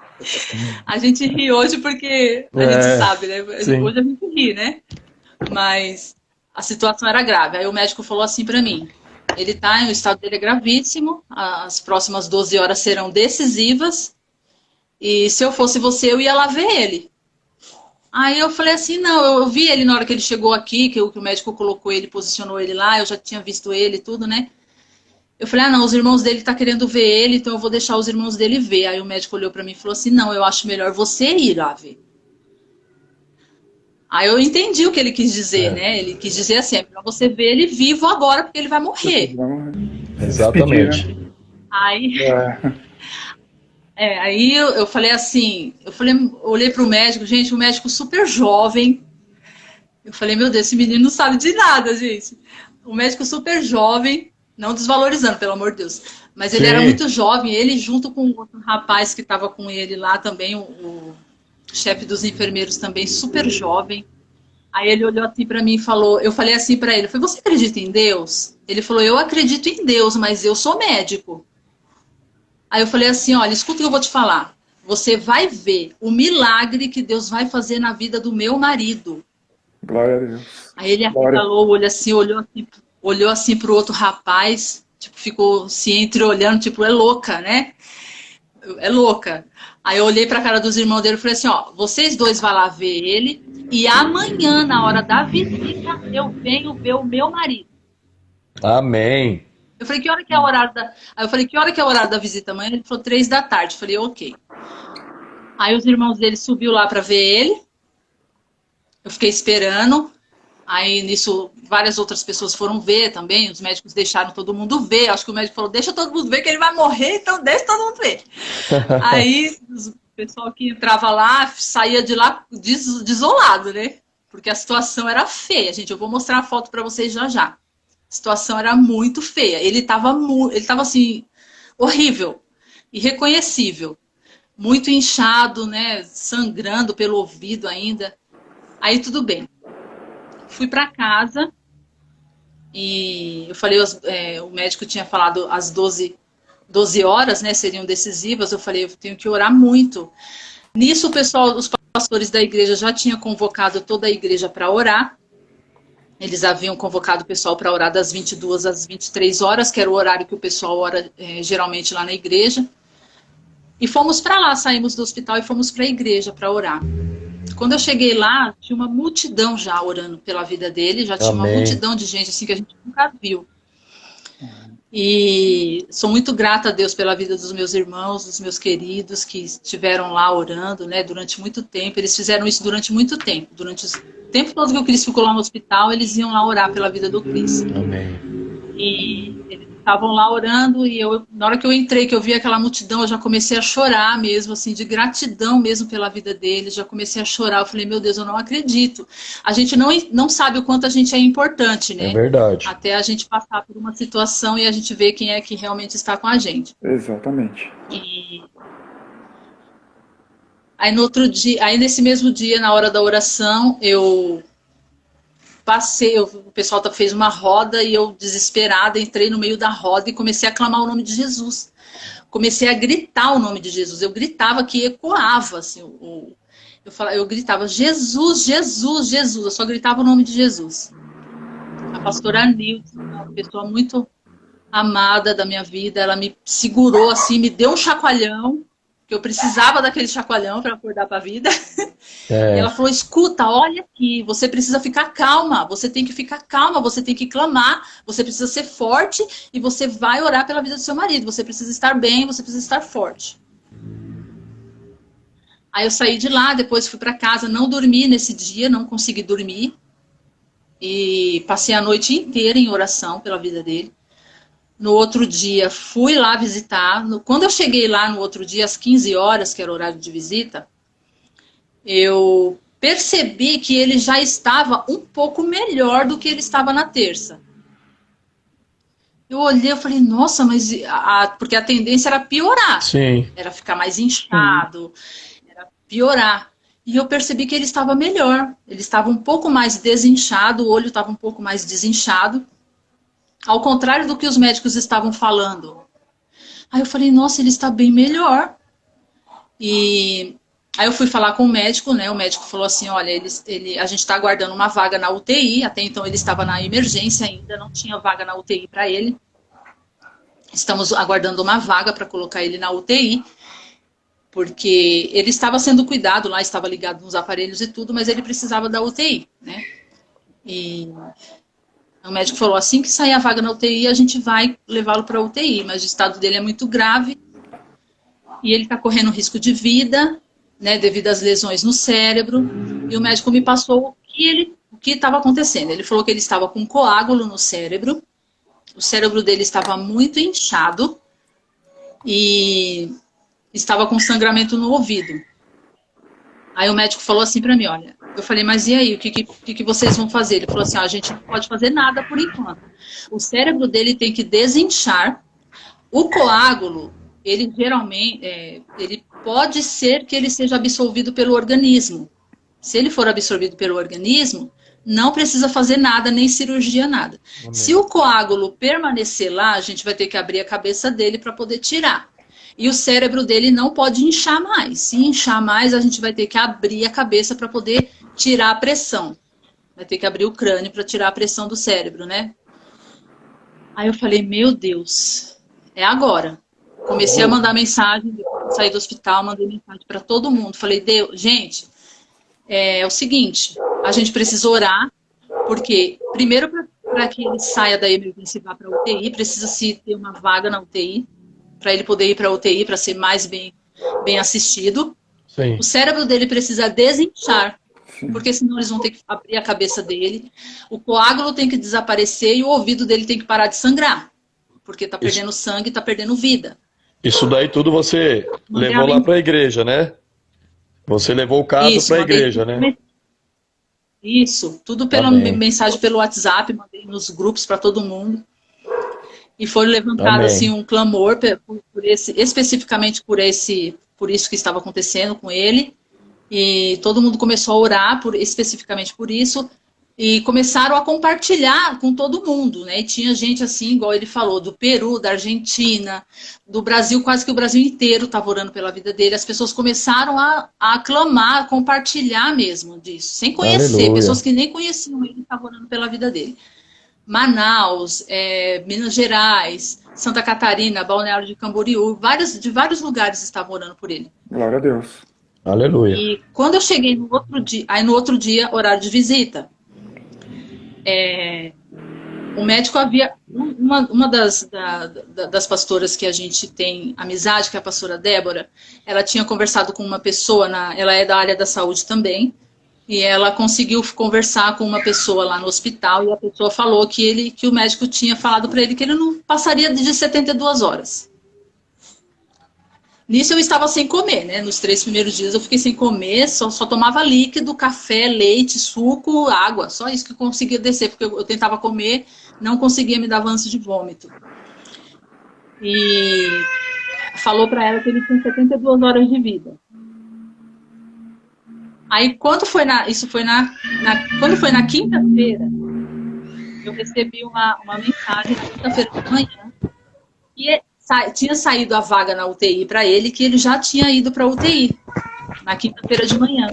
A gente ri hoje porque a gente sabe, né? Sim. Hoje a gente ri, né? Mas a situação era grave. Aí o médico falou assim pra mim, o estado dele é gravíssimo, as próximas 12 horas serão decisivas, e se eu fosse você, eu ia lá ver ele. Aí eu falei assim, não, eu vi ele na hora que ele chegou aqui, que o médico colocou ele, posicionou ele lá, eu já tinha visto ele e tudo, né? Eu falei, não, os irmãos dele tá querendo ver ele, então eu vou deixar os irmãos dele ver. Aí o médico olhou pra mim e falou assim, não, eu acho melhor você ir lá ver. Aí eu entendi o que ele quis dizer, né? Ele quis dizer assim, é melhor você ver ele vivo agora, porque ele vai morrer. Exatamente. Aí eu falei assim, olhei pro médico, gente, um médico super jovem. Eu falei, meu Deus, esse menino não sabe de nada, gente. Um médico super jovem, não desvalorizando, pelo amor de Deus. Mas ele era muito jovem, ele junto com outro rapaz que estava com ele lá também, o chefe dos enfermeiros também, super jovem. Aí ele olhou assim pra mim e falou, eu falei assim pra ele, eu falei, você acredita em Deus? Ele falou, eu acredito em Deus, mas eu sou médico. Aí eu falei assim, olha, escuta o que eu vou te falar. Você vai ver o milagre que Deus vai fazer na vida do meu marido. Glória a Deus. Aí ele arregalou o olho assim, olhou assim pro outro rapaz, tipo, ficou se entreolhando, tipo, é louca, né? É louca. Aí eu olhei pra cara dos irmãos dele e falei assim, ó, vocês dois vão lá ver ele e amanhã, na hora da visita, eu venho ver o meu marido. Amém. Eu falei, que hora que é o horário da... Aí eu falei, que hora que é o horário da visita amanhã? Ele falou, 3 da tarde. Eu falei, ok. Aí os irmãos dele subiu lá pra ver ele. Eu fiquei esperando. Aí nisso, várias outras pessoas foram ver também. Os médicos deixaram todo mundo ver. Acho que o médico falou, deixa todo mundo ver que ele vai morrer, então deixa todo mundo ver. Aí o pessoal que entrava lá, saía de lá desolado, né? Porque a situação era feia, gente. Eu vou mostrar a foto pra vocês já já. A situação era muito feia. Ele tava assim, horrível, irreconhecível. Muito inchado, né? Sangrando pelo ouvido ainda. Aí tudo bem. Fui para casa e eu falei, o médico tinha falado às 12 horas, né? Seriam decisivas. Eu falei, eu tenho que orar muito. Nisso, os pastores da igreja já tinham convocado toda a igreja para orar. Eles haviam convocado o pessoal para orar das 22 às 23 horas, que era o horário que o pessoal ora geralmente lá na igreja. E fomos para lá, saímos do hospital e fomos para a igreja para orar. Quando eu cheguei lá, tinha uma multidão já orando pela vida dele, já tinha uma Amém. multidão de gente assim que a gente nunca viu. E sou muito grata a Deus pela vida dos meus irmãos, dos meus queridos que estiveram lá orando, né, durante muito tempo. Eles fizeram isso durante muito tempo. Durante o tempo todo que o Cris ficou lá no hospital, eles iam lá orar pela vida do Cris. Amém. E eles estavam lá orando e na hora que eu entrei, que eu vi aquela multidão, eu já comecei a chorar mesmo, assim, de gratidão mesmo pela vida deles. Já comecei a chorar. Eu falei, meu Deus, eu não acredito. A gente não sabe o quanto a gente é importante, né? É verdade. Até a gente passar por uma situação e a gente ver quem é que realmente está com a gente. Exatamente. E aí no outro dia, aí nesse mesmo dia, na hora da oração, eu passei, o pessoal fez uma roda e eu, desesperada, entrei no meio da roda e comecei a clamar o nome de Jesus. Comecei a gritar o nome de Jesus. Eu gritava que ecoava, assim, eu gritava, Jesus, Jesus, Jesus. Eu só gritava o nome de Jesus. A pastora Nilce, uma pessoa muito amada da minha vida, ela me segurou assim, me deu um chacoalhão, que eu precisava daquele chacoalhão para acordar para a vida. E ela falou, escuta, olha aqui, você precisa ficar calma, você tem que ficar calma, você tem que clamar, você precisa ser forte e você vai orar pela vida do seu marido, você precisa estar bem, você precisa estar forte. Aí eu saí de lá, depois fui para casa, não dormi nesse dia, não consegui dormir e passei a noite inteira em oração pela vida dele. No outro dia, fui lá visitar. Quando eu cheguei lá no outro dia, às 15 horas, que era o horário de visita, eu percebi que ele já estava um pouco melhor do que ele estava na terça. Eu olhei e falei, nossa, mas... porque a tendência era piorar. Sim. Era ficar mais inchado, era piorar. E eu percebi que ele estava melhor. Ele estava um pouco mais desinchado, o olho estava um pouco mais desinchado. Ao contrário do que os médicos estavam falando. Aí eu falei, nossa, ele está bem melhor. E aí eu fui falar com o médico, né? O médico falou assim, olha, a gente está aguardando uma vaga na UTI. Até então ele estava na emergência ainda, não tinha vaga na UTI para ele. Estamos aguardando uma vaga para colocar ele na UTI. Porque ele estava sendo cuidado lá, estava ligado nos aparelhos e tudo, mas ele precisava da UTI, né? E... o médico falou, assim que sair a vaga na UTI, a gente vai levá-lo para a UTI, mas o estado dele é muito grave e ele está correndo risco de vida, né, devido às lesões no cérebro, e o médico me passou o que estava acontecendo. Ele falou que ele estava com coágulo no cérebro, o cérebro dele estava muito inchado e estava com sangramento no ouvido. Aí o médico falou assim para mim, olha, eu falei, mas e aí, o que vocês vão fazer? Ele falou assim, a gente não pode fazer nada por enquanto. O cérebro dele tem que desinchar. O coágulo, ele geralmente, ele pode ser que ele seja absorvido pelo organismo. Se ele for absorvido pelo organismo, não precisa fazer nada, nem cirurgia, nada. Amém. Se o coágulo permanecer lá, a gente vai ter que abrir a cabeça dele para poder tirar. E o cérebro dele não pode inchar mais. Se inchar mais, a gente vai ter que abrir a cabeça para poder tirar a pressão. Vai ter que abrir o crânio para tirar a pressão do cérebro, né? Aí eu falei, meu Deus, é agora. Comecei a mandar mensagem, depois de sair do hospital, mandei mensagem para todo mundo. Falei, Deus, gente, é o seguinte, a gente precisa orar, porque primeiro para que ele saia da emergência e vá para a UTI, precisa-se ter uma vaga na UTI, para ele poder ir para a UTI, para ser mais bem assistido. Sim. O cérebro dele precisa desinchar, porque senão eles vão ter que abrir a cabeça dele. O coágulo tem que desaparecer e o ouvido dele tem que parar de sangrar, porque está perdendo sangue, está perdendo vida. Isso daí tudo você levou lá para a igreja, né? Você levou o caso para a igreja, né? Isso, tudo pela mensagem pelo WhatsApp, mandei nos grupos para todo mundo. E foi levantado assim um clamor especificamente por isso que estava acontecendo com ele. E todo mundo começou a orar especificamente por isso. E começaram a compartilhar com todo mundo, né? E tinha gente assim, igual ele falou, do Peru, da Argentina, do Brasil, quase que o Brasil inteiro estava orando pela vida dele. As pessoas começaram a aclamar, a compartilhar mesmo disso, sem conhecer. Aleluia. Pessoas que nem conheciam ele estavam orando pela vida dele. Manaus, Minas Gerais, Santa Catarina, Balneário de Camboriú, de vários lugares estavam orando por ele. Glória a Deus. Aleluia. E quando eu cheguei no outro dia, horário de visita, o médico havia... Uma das pastoras que a gente tem amizade, que é a pastora Débora, ela tinha conversado com uma pessoa, ela é da área da saúde também, e ela conseguiu conversar com uma pessoa lá no hospital, e a pessoa falou que o médico tinha falado para ele que ele não passaria de 72 horas. Nisso eu estava sem comer, né? Nos 3 primeiros dias eu fiquei sem comer, só tomava líquido, café, leite, suco, água. Só isso que eu conseguia descer, porque eu tentava comer, não conseguia, me dar ânsia de vômito. E falou para ela que ele tinha 72 horas de vida. Aí quando foi na quinta-feira, eu recebi uma mensagem na quinta-feira de manhã e tinha saído a vaga na UTI para ele, que ele já tinha ido para a UTI na quinta-feira de manhã.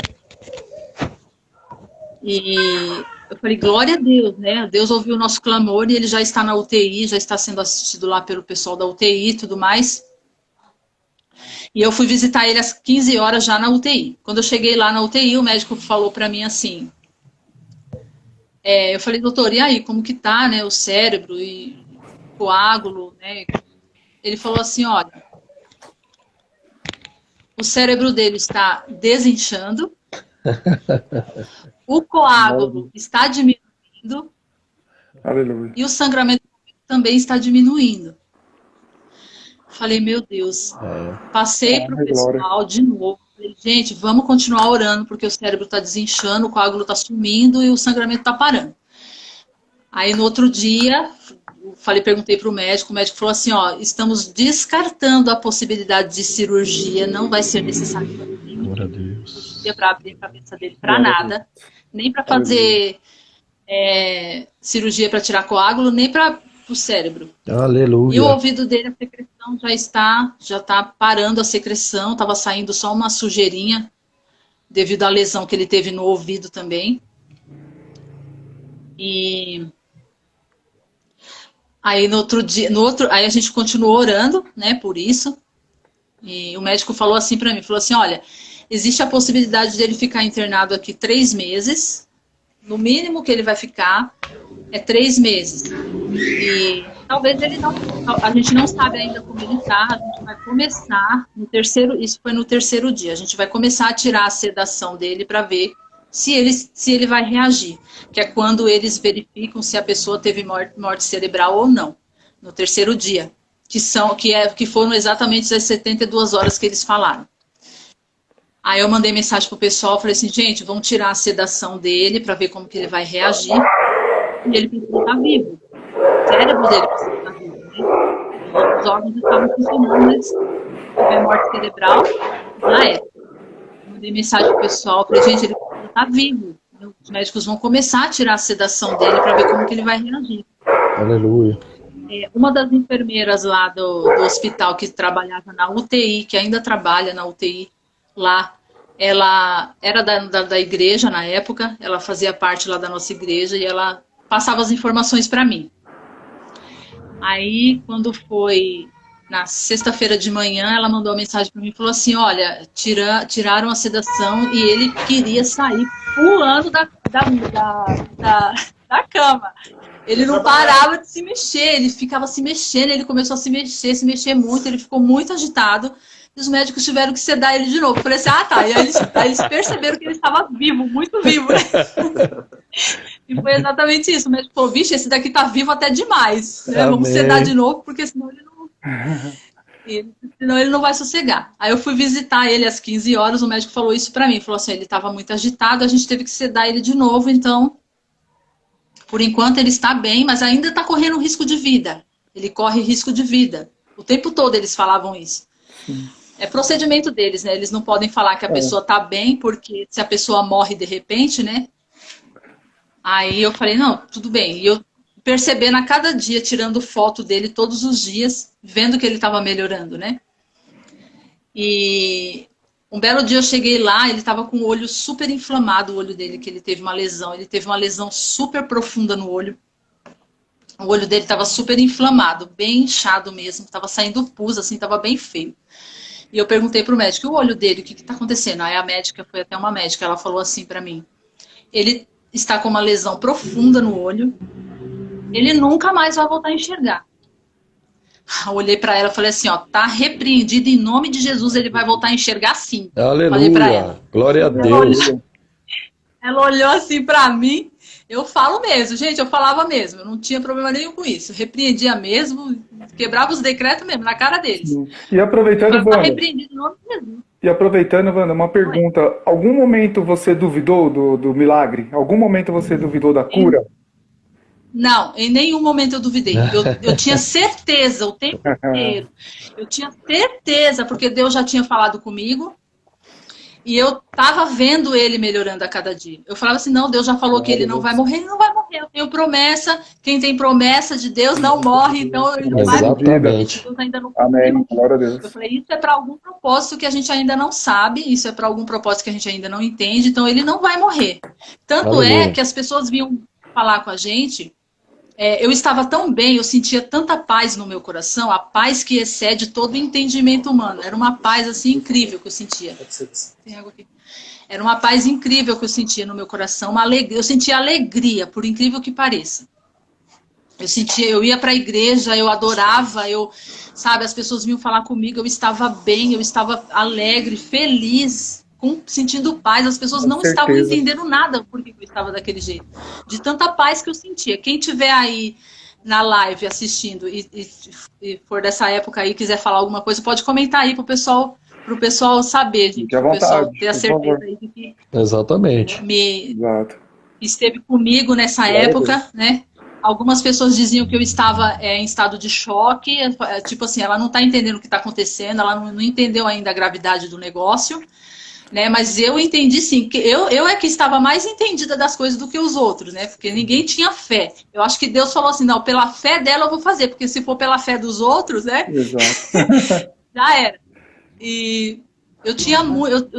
E eu falei, glória a Deus, né? Deus ouviu o nosso clamor e ele já está na UTI, já está sendo assistido lá pelo pessoal da UTI e tudo mais. E eu fui visitar ele às 15 horas já na UTI. Quando eu cheguei lá na UTI, o médico falou para mim assim, eu falei, doutor, e aí, como que tá, né, o cérebro e o coágulo, né? Ele falou assim, olha, o cérebro dele está desinchando, o coágulo está diminuindo, Aleluia. e o sangramento também está diminuindo. Falei, meu Deus, passei para o pessoal de novo, falei, gente, vamos continuar orando, porque o cérebro está desinchando, o coágulo está sumindo e o sangramento está parando. Aí no outro dia... perguntei para o médico falou assim, ó, estamos descartando a possibilidade de cirurgia, não vai ser necessário para abrir a cabeça dele para nada, nem para fazer cirurgia para tirar coágulo, nem para o cérebro. Aleluia. E o ouvido dele, a secreção já está parando a secreção, estava saindo só uma sujeirinha, devido à lesão que ele teve no ouvido também. E... Aí aí a gente continuou orando, né, por isso. E o médico falou assim para mim, falou assim, olha, existe a possibilidade dele ficar internado aqui 3 meses. No mínimo que ele vai ficar é 3 meses. E talvez ele não, a gente não sabe ainda como ele está. A gente vai começar isso foi no 3º dia. A gente vai começar a tirar a sedação dele para ver se ele vai reagir, que é quando eles verificam se a pessoa teve morte cerebral ou não, no 3º dia, que foram exatamente as 72 horas que eles falaram. Aí eu mandei mensagem pro pessoal, falei assim, gente, vamos tirar a sedação dele para ver como que ele vai reagir, e ele precisa estar vivo, o cérebro dele precisa estar vivo, né? Os órgãos estavam funcionando, mas se tiver morte cerebral, já é. Mandei mensagem pro pessoal, falei, gente, ele está vivo. Os médicos vão começar a tirar a sedação dele para ver como que ele vai reagir. Aleluia. Uma das enfermeiras lá do hospital que trabalhava na UTI, que ainda trabalha na UTI lá, ela era da igreja na época, ela fazia parte lá da nossa igreja e ela passava as informações para mim. Aí, quando foi na sexta-feira de manhã, ela mandou uma mensagem para mim e falou assim, olha, tiraram a sedação e ele queria sair pulando da cama. Ele não parava de se mexer, ele ficava se mexendo, ele começou a se mexer muito, ele ficou muito agitado e os médicos tiveram que sedar ele de novo. Eu falei assim, tá, e aí eles perceberam que ele estava vivo, muito vivo, né? E foi exatamente isso, o médico falou, vixe, esse daqui tá vivo até demais, né? Vamos sedar de novo, porque senão ele não vai sossegar. Aí eu fui visitar ele às 15 horas, o médico falou isso pra mim, falou assim, ele estava muito agitado, a gente teve que sedar ele de novo, então, por enquanto ele está bem, mas ainda está correndo risco de vida. Ele corre risco de vida. O tempo todo eles falavam isso. É procedimento deles, né? Eles não podem falar que a pessoa está bem, porque se a pessoa morre de repente, né? Aí eu falei, não, tudo bem. E eu percebendo a cada dia, tirando foto dele todos os dias, vendo que ele estava melhorando, né? E um belo dia eu cheguei lá, ele estava com o olho super inflamado, o olho dele, que ele teve uma lesão. Ele teve uma lesão super profunda no olho. O olho dele estava super inflamado, bem inchado mesmo, estava saindo pus, assim, estava bem feio. E eu perguntei pro médico, e o olho dele, o que tá acontecendo? Aí a médica, foi até uma médica, ela falou assim pra mim, ele está com uma lesão profunda no olho, ele nunca mais vai voltar a enxergar. Eu olhei pra ela e falei assim, ó, tá repreendido em nome de Jesus, ele vai voltar a enxergar sim. Falei pra Aleluia. ela. Glória a Deus. Ela olhou assim pra mim, eu falo mesmo, gente, eu falava mesmo, eu não tinha problema nenhum com isso, eu repreendia mesmo, quebrava os decretos mesmo, na cara deles. E aproveitando, Tá Wanda, repreendido em nome de Jesus. uma pergunta. Algum momento você duvidou do milagre? Algum momento você duvidou da cura? Não, em nenhum momento eu duvidei. Eu tinha certeza o tempo inteiro. Eu tinha certeza, porque Deus já tinha falado comigo. E eu estava vendo ele melhorando a cada dia. Eu falava assim, não, Deus já falou que ele não vai morrer, ele não vai morrer. Eu tenho promessa, quem tem promessa de Deus não morre, então ele não vai morrer. Exatamente. Deus ainda não Amém. cumpriu. Glória a Deus. Eu falei, isso é para algum propósito que a gente ainda não sabe, isso é para algum propósito que a gente ainda não entende, então ele não vai morrer. Tanto Aleluia. é que as pessoas vinham falar com a gente, eu estava tão bem, eu sentia tanta paz no meu coração, a paz que excede todo o entendimento humano. Era uma paz assim incrível que eu sentia. Tem água aqui. Era uma paz incrível que eu sentia no meu coração, uma alegria, eu sentia alegria, por incrível que pareça. Eu ia para a igreja, eu adorava, sabe, as pessoas vinham falar comigo, eu estava bem, eu estava alegre, feliz, sentindo paz. As pessoas não estavam entendendo nada por que eu estava daquele jeito. De tanta paz que eu sentia. Quem tiver aí na live assistindo e for dessa época aí, quiser falar alguma coisa, pode comentar aí pro pessoal saber, gente. Fique à vontade, pro pessoal ter a por certeza favor. aí de que Exatamente. Exato. esteve comigo nessa época, né? Algumas pessoas diziam que eu estava em estado de choque, tipo assim, ela não está entendendo o que está acontecendo, ela não entendeu ainda a gravidade do negócio, né? Mas eu entendi sim, que eu é que estava mais entendida das coisas do que os outros, né? Porque ninguém tinha fé. Eu acho que Deus falou assim, não, pela fé dela eu vou fazer, porque se for pela fé dos outros, né? Exato. Já era. E eu tinha muito,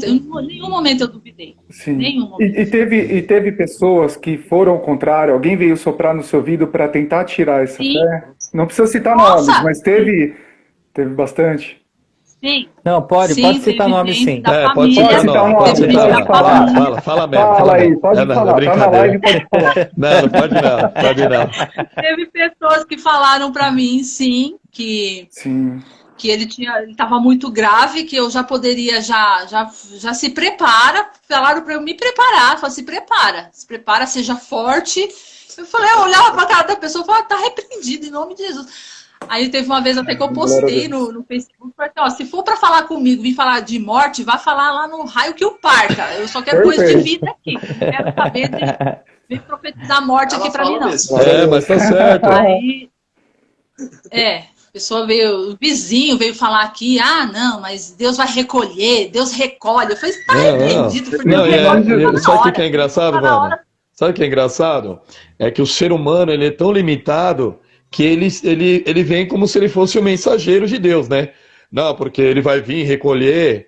em nenhum momento eu duvidei. Sim. Nenhum momento. E teve pessoas que foram ao contrário, alguém veio soprar no seu ouvido para tentar tirar essa Sim. fé? Não precisa citar Nossa! nomes, mas teve bastante. Sim. Não, pode citar nome sim. Pode citar nome, pode citar nome. Fala mesmo. Fala aí, pode Não, falar, tá na live, pode falar. Não pode não. Teve pessoas que falaram para mim, sim, que ele estava muito grave, que eu já poderia, já se prepara. Falaram para eu me preparar, falaram, se prepara, seja forte. Eu falei, eu olhava para a cara da pessoa e falava, tá repreendido em nome de Jesus. Aí teve uma vez até que eu postei no Facebook, falei, ó, se for para falar comigo, vir falar de morte, vai falar lá no raio que o parta. Eu só quero coisa de vida aqui. Não quero saber de vir profetizar morte aqui para mim, não. Mas tá certo. Aí, a pessoa veio, o vizinho veio falar aqui, não, mas Deus vai recolher, Deus recolhe. Eu falei, tá repreendido, porque Deus recolhe. Sabe o que é engraçado, Wanda? Sabe o que é engraçado? É que o ser humano, ele é tão limitado que ele vem como se ele fosse o mensageiro de Deus, né? Não, porque ele vai vir recolher.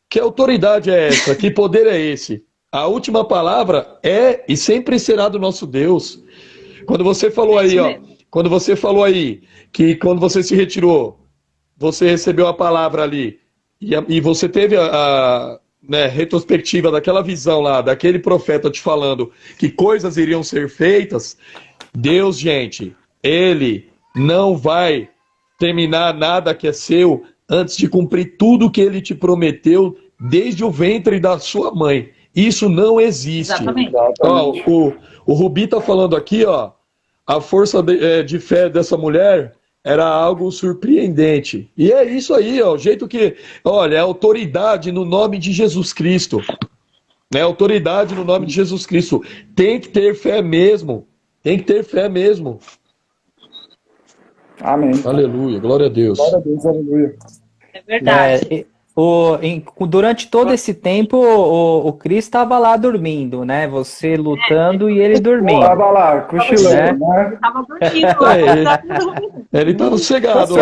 Que autoridade é essa? Que poder é esse? A última palavra é e sempre será do nosso Deus. Quando você falou aí, quando você falou aí que quando você se retirou, você recebeu a palavra ali e você teve a retrospectiva daquela visão lá, daquele profeta te falando que coisas iriam ser feitas, Deus, gente, Ele não vai terminar nada que é seu antes de cumprir tudo que Ele te prometeu desde o ventre da sua mãe. Isso não existe. Exatamente. O Rubi está falando aqui, a força de fé dessa mulher era algo surpreendente. E é isso aí, o jeito que... Olha, é autoridade no nome de Jesus Cristo. Autoridade no nome de Jesus Cristo. Tem que ter fé mesmo. Tem que ter fé mesmo. Amém. Aleluia, glória a Deus. Glória a Deus, aleluia. É verdade. Durante todo esse tempo, o Cris estava lá dormindo, né? Você lutando e ele dormindo. Estava lá, cochilando, né? Estava dormindo. Ele estava sossegado.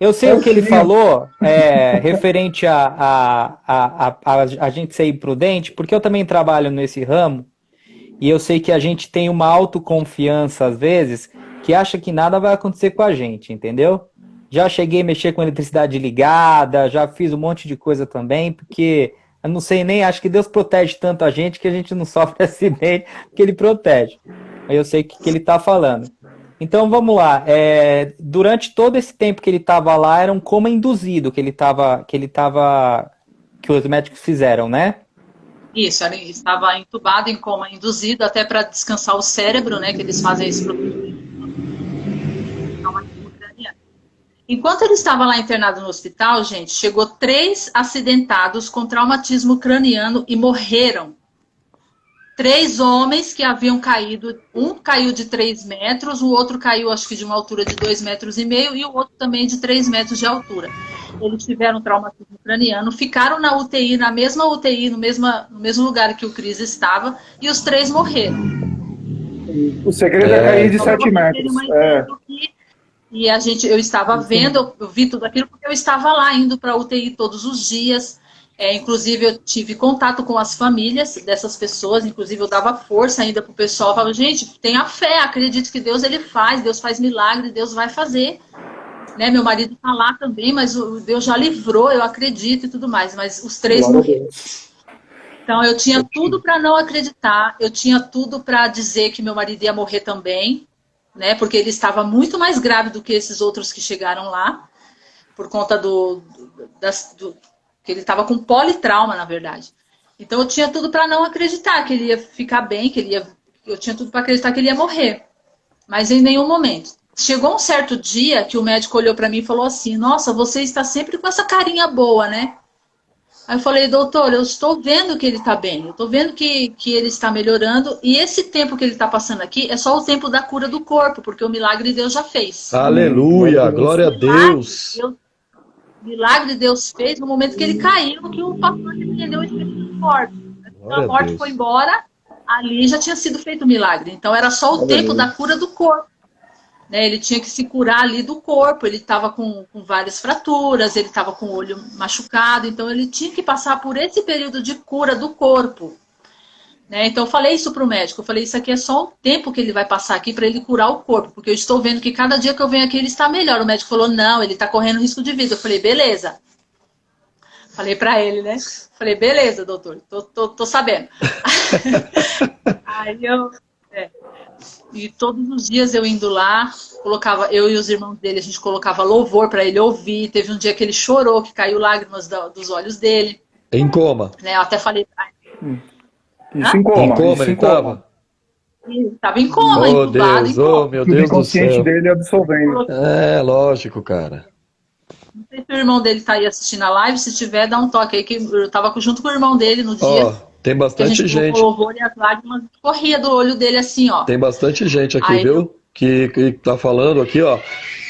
Eu sei o que ele falou, referente a gente ser imprudente, porque eu também trabalho nesse ramo, e eu sei que a gente tem uma autoconfiança, às vezes, que acha que nada vai acontecer com a gente, entendeu? Já cheguei a mexer com eletricidade ligada, já fiz um monte de coisa também, porque eu não sei nem, acho que Deus protege tanto a gente que a gente não sofre acidente, porque Ele protege. Aí eu sei o que Ele está falando. Então vamos lá. Durante todo esse tempo que ele estava lá, era um coma induzido que os médicos fizeram, né? Isso, ele estava entubado em coma induzido até para descansar o cérebro, né? Que eles fazem isso pro... Enquanto ele estava lá internado no hospital, gente, chegou 3 acidentados com traumatismo craniano e morreram. 3 homens que haviam caído, um caiu de 3 metros, o outro caiu acho que de uma altura de 2,5 metros e o outro também de 3 metros de altura. Eles tiveram traumatismo craniano, ficaram na UTI, na mesma UTI, no mesmo lugar que o Cris estava, e os 3 morreram. O segredo é cair de 7 metros. E eu estava vendo, eu vi tudo aquilo porque eu estava lá, indo para a UTI todos os dias. Inclusive, eu tive contato com as famílias dessas pessoas, inclusive eu dava força ainda para o pessoal, eu falava, gente, tenha fé, acredite que Deus Deus faz milagre, Deus vai fazer. Né? Meu marido está lá também, mas Deus já livrou, eu acredito e tudo mais, mas os 3 morreram. Então, eu tinha tudo para não acreditar, eu tinha tudo para dizer que meu marido ia morrer também, né? Porque ele estava muito mais grave do que esses outros que chegaram lá, por conta que ele estava com politrauma, na verdade. Então, eu tinha tudo para não acreditar que ele ia ficar bem, eu tinha tudo para acreditar que ele ia morrer. Mas em nenhum momento. Chegou um certo dia que o médico olhou para mim e falou assim, nossa, você está sempre com essa carinha boa, né? Aí eu falei, doutor, eu estou vendo que ele está bem, eu estou vendo que ele está melhorando, e esse tempo que ele está passando aqui é só o tempo da cura do corpo, porque o milagre Deus já fez. Aleluia, glória a Deus. Milagre Deus fez no momento que ele caiu, que o pastor entendeu o espírito forte. Então a morte foi embora, ali já tinha sido feito o milagre. Então era só o tempo da cura do corpo. Né? Ele tinha que se curar ali do corpo, ele estava com várias fraturas, ele estava com o olho machucado, então ele tinha que passar por esse período de cura do corpo. Né? Então eu falei isso para o médico, eu falei, isso aqui é só o tempo que ele vai passar aqui para ele curar o corpo, porque eu estou vendo que cada dia que eu venho aqui ele está melhor. O médico falou, não, ele está correndo risco de vida. Eu falei, beleza. Falei para ele, né? Falei, beleza, doutor, tô sabendo. Aí e todos os dias eu indo lá, eu e os irmãos dele, a gente colocava louvor para ele ouvir. Teve um dia que ele chorou, que caiu lágrimas dos olhos dele. Em coma. Né? Eu até falei pra ele. Isso em coma. Em coma ele estava? Estava em coma, oh, entubado, Deus, em coma. Oh, meu Deus do céu. O inconsciente dele absolvendo. Lógico, cara. Não sei se o irmão dele tá aí assistindo a live, se tiver, dá um toque aí, que eu tava junto com o irmão dele no dia. Tem bastante gente. Louvor, e as lágrimas corria do olho dele assim, ó. Tem bastante gente aqui, aí, viu? Que tá falando aqui, ó,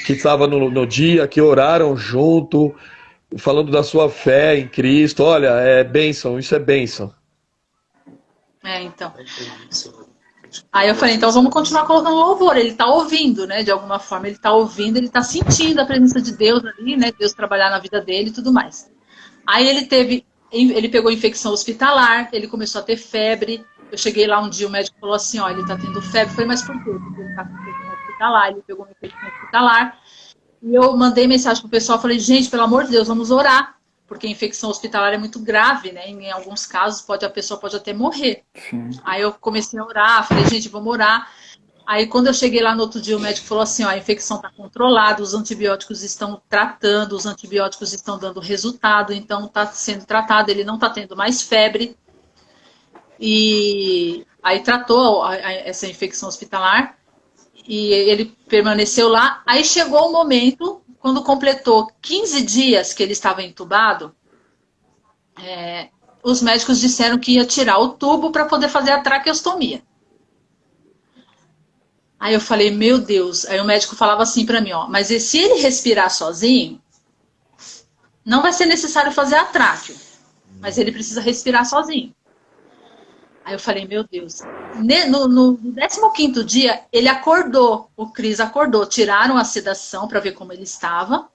que estava no dia, que oraram junto, falando da sua fé em Cristo. Olha, é bênção, isso é bênção. Então. Aí eu falei, então vamos continuar colocando louvor. Ele tá ouvindo, né? De alguma forma, ele tá ouvindo, ele tá sentindo a presença de Deus ali, né? Deus trabalhar na vida dele e tudo mais. Aí ele pegou infecção hospitalar, ele começou a ter febre. Eu cheguei lá um dia, o médico falou assim, ó, ele tá tendo febre. Eu falei, mas por quê? Porque ele tá com infecção hospitalar, ele pegou uma infecção hospitalar. E eu mandei mensagem pro pessoal, falei, gente, pelo amor de Deus, vamos orar. Porque a infecção hospitalar é muito grave, né? Em alguns casos, a pessoa pode até morrer. Sim. Aí eu comecei a orar, falei, gente, vamos orar. Aí quando eu cheguei lá no outro dia, o médico falou assim, ó, a infecção está controlada, os antibióticos estão tratando, os antibióticos estão dando resultado, então está sendo tratado, ele não está tendo mais febre. E aí tratou essa infecção hospitalar e ele permaneceu lá. Aí chegou o momento, quando completou 15 dias que ele estava entubado, os médicos disseram que ia tirar o tubo para poder fazer a traqueostomia. Aí eu falei, meu Deus. Aí o médico falava assim para mim, ó, mas e se ele respirar sozinho, não vai ser necessário fazer a tráqueo, mas ele precisa respirar sozinho. Aí eu falei, meu Deus. No 15º dia, ele acordou, o Cris acordou, tiraram a sedação para ver como ele estava,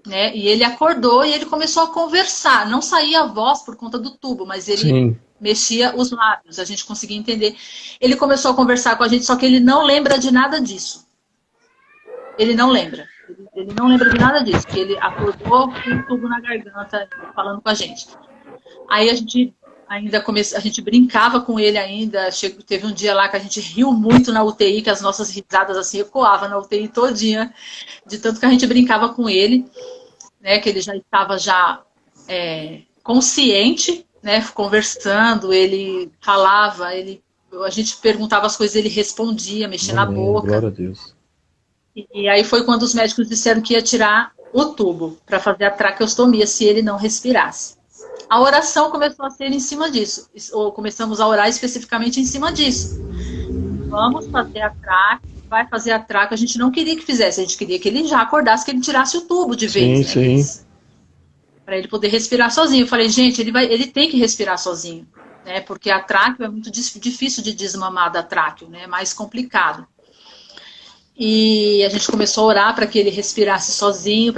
né? E ele acordou e ele começou a conversar. Não saía a voz por conta do tubo, mas ele mexia os lábios, a gente conseguia entender. Ele começou a conversar com a gente, só que ele não lembra de nada disso. Ele não lembra. ele não lembra de nada disso, que ele acordou com um tubo na garganta falando com a gente. Aí a gente a gente brincava com ele ainda, teve um dia lá que a gente riu muito na UTI, que as nossas risadas assim ecoavam na UTI todinha, de tanto que a gente brincava com ele, né, que ele já estava consciente, né, conversando, ele falava, a gente perguntava as coisas, ele respondia, mexia na boca. Glória a Deus. E aí foi quando os médicos disseram que ia tirar o tubo para fazer a traqueostomia se ele não respirasse. A oração começou a ser em cima disso, ou começamos a orar especificamente em cima disso. Vamos fazer a traque, vai fazer a traque. A gente não queria que fizesse, a gente queria que ele já acordasse, que ele tirasse o tubo de vez. Sim, sim. Para ele poder respirar sozinho. Eu falei, gente, ele tem que respirar sozinho, né? Porque a tráqueo é muito difícil de desmamar da tráqueo, né? É mais complicado. E a gente começou a orar para que ele respirasse sozinho,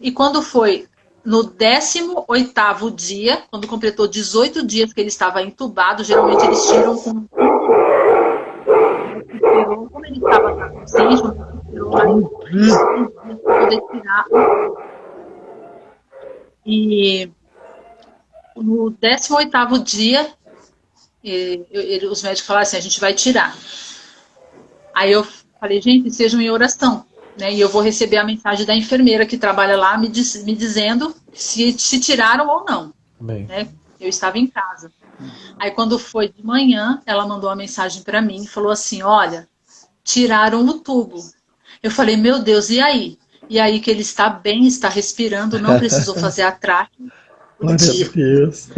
E quando foi no 18º dia, quando completou 18 dias que ele estava entubado, geralmente eles tiram com... Como ele estava consciente, esperou lá para poder tirar. E no 18º dia, os médicos falaram assim, a gente vai tirar. Aí eu falei, gente, sejam em oração, né? E eu vou receber a mensagem da enfermeira que trabalha lá me dizendo se tiraram ou não. Né? Eu estava em casa. Aí quando foi de manhã, ela mandou uma mensagem para mim e falou assim, olha, tiraram o tubo. Eu falei, meu Deus, e aí? E aí que ele está bem, está respirando, não precisou fazer a traque. Glória a Deus.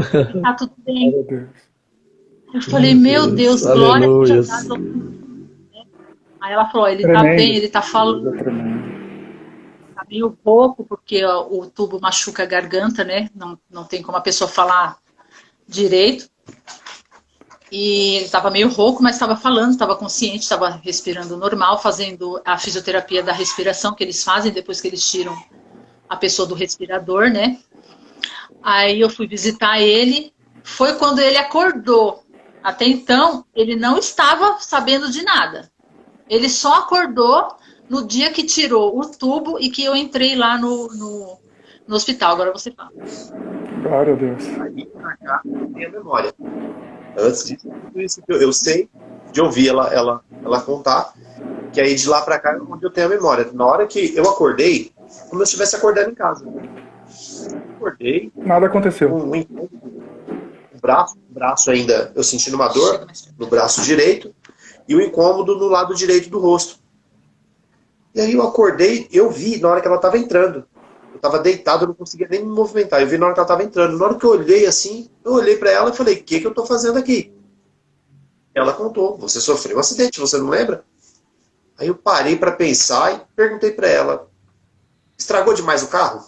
Tá tudo bem. Eu falei, meu Deus, glória a Deus. Aí ela falou, ele tá bem, ele tá falando. Tá meio rouco, porque o tubo machuca a garganta, né? Não tem como a pessoa falar direito. E ele estava meio rouco, mas estava falando, estava consciente, estava respirando normal, fazendo a fisioterapia da respiração que eles fazem depois que eles tiram a pessoa do respirador, né? Aí eu fui visitar ele, foi quando ele acordou. Até então, ele não estava sabendo de nada. Ele só acordou no dia que tirou o tubo e que eu entrei lá no hospital. Agora você fala. Glória a Deus. Aí, pra cá, tem a memória. Antes disso, tudo isso que eu sei de ouvir ela contar, que aí de lá pra cá é onde eu tenho a memória. Na hora que eu acordei, como se eu estivesse acordando em casa. Acordei. Nada aconteceu. O braço ainda, eu sentindo uma dor no braço direito e o incômodo no lado direito do rosto. E aí eu acordei, eu vi na hora que ela estava entrando. Eu estava deitado, eu não conseguia nem me movimentar. Eu vi na hora que ela estava entrando. Na hora que eu olhei assim, eu olhei para ela e falei, o que eu estou fazendo aqui? Ela contou, você sofreu um acidente, você não lembra? Aí eu parei para pensar e perguntei para ela, estragou demais o carro?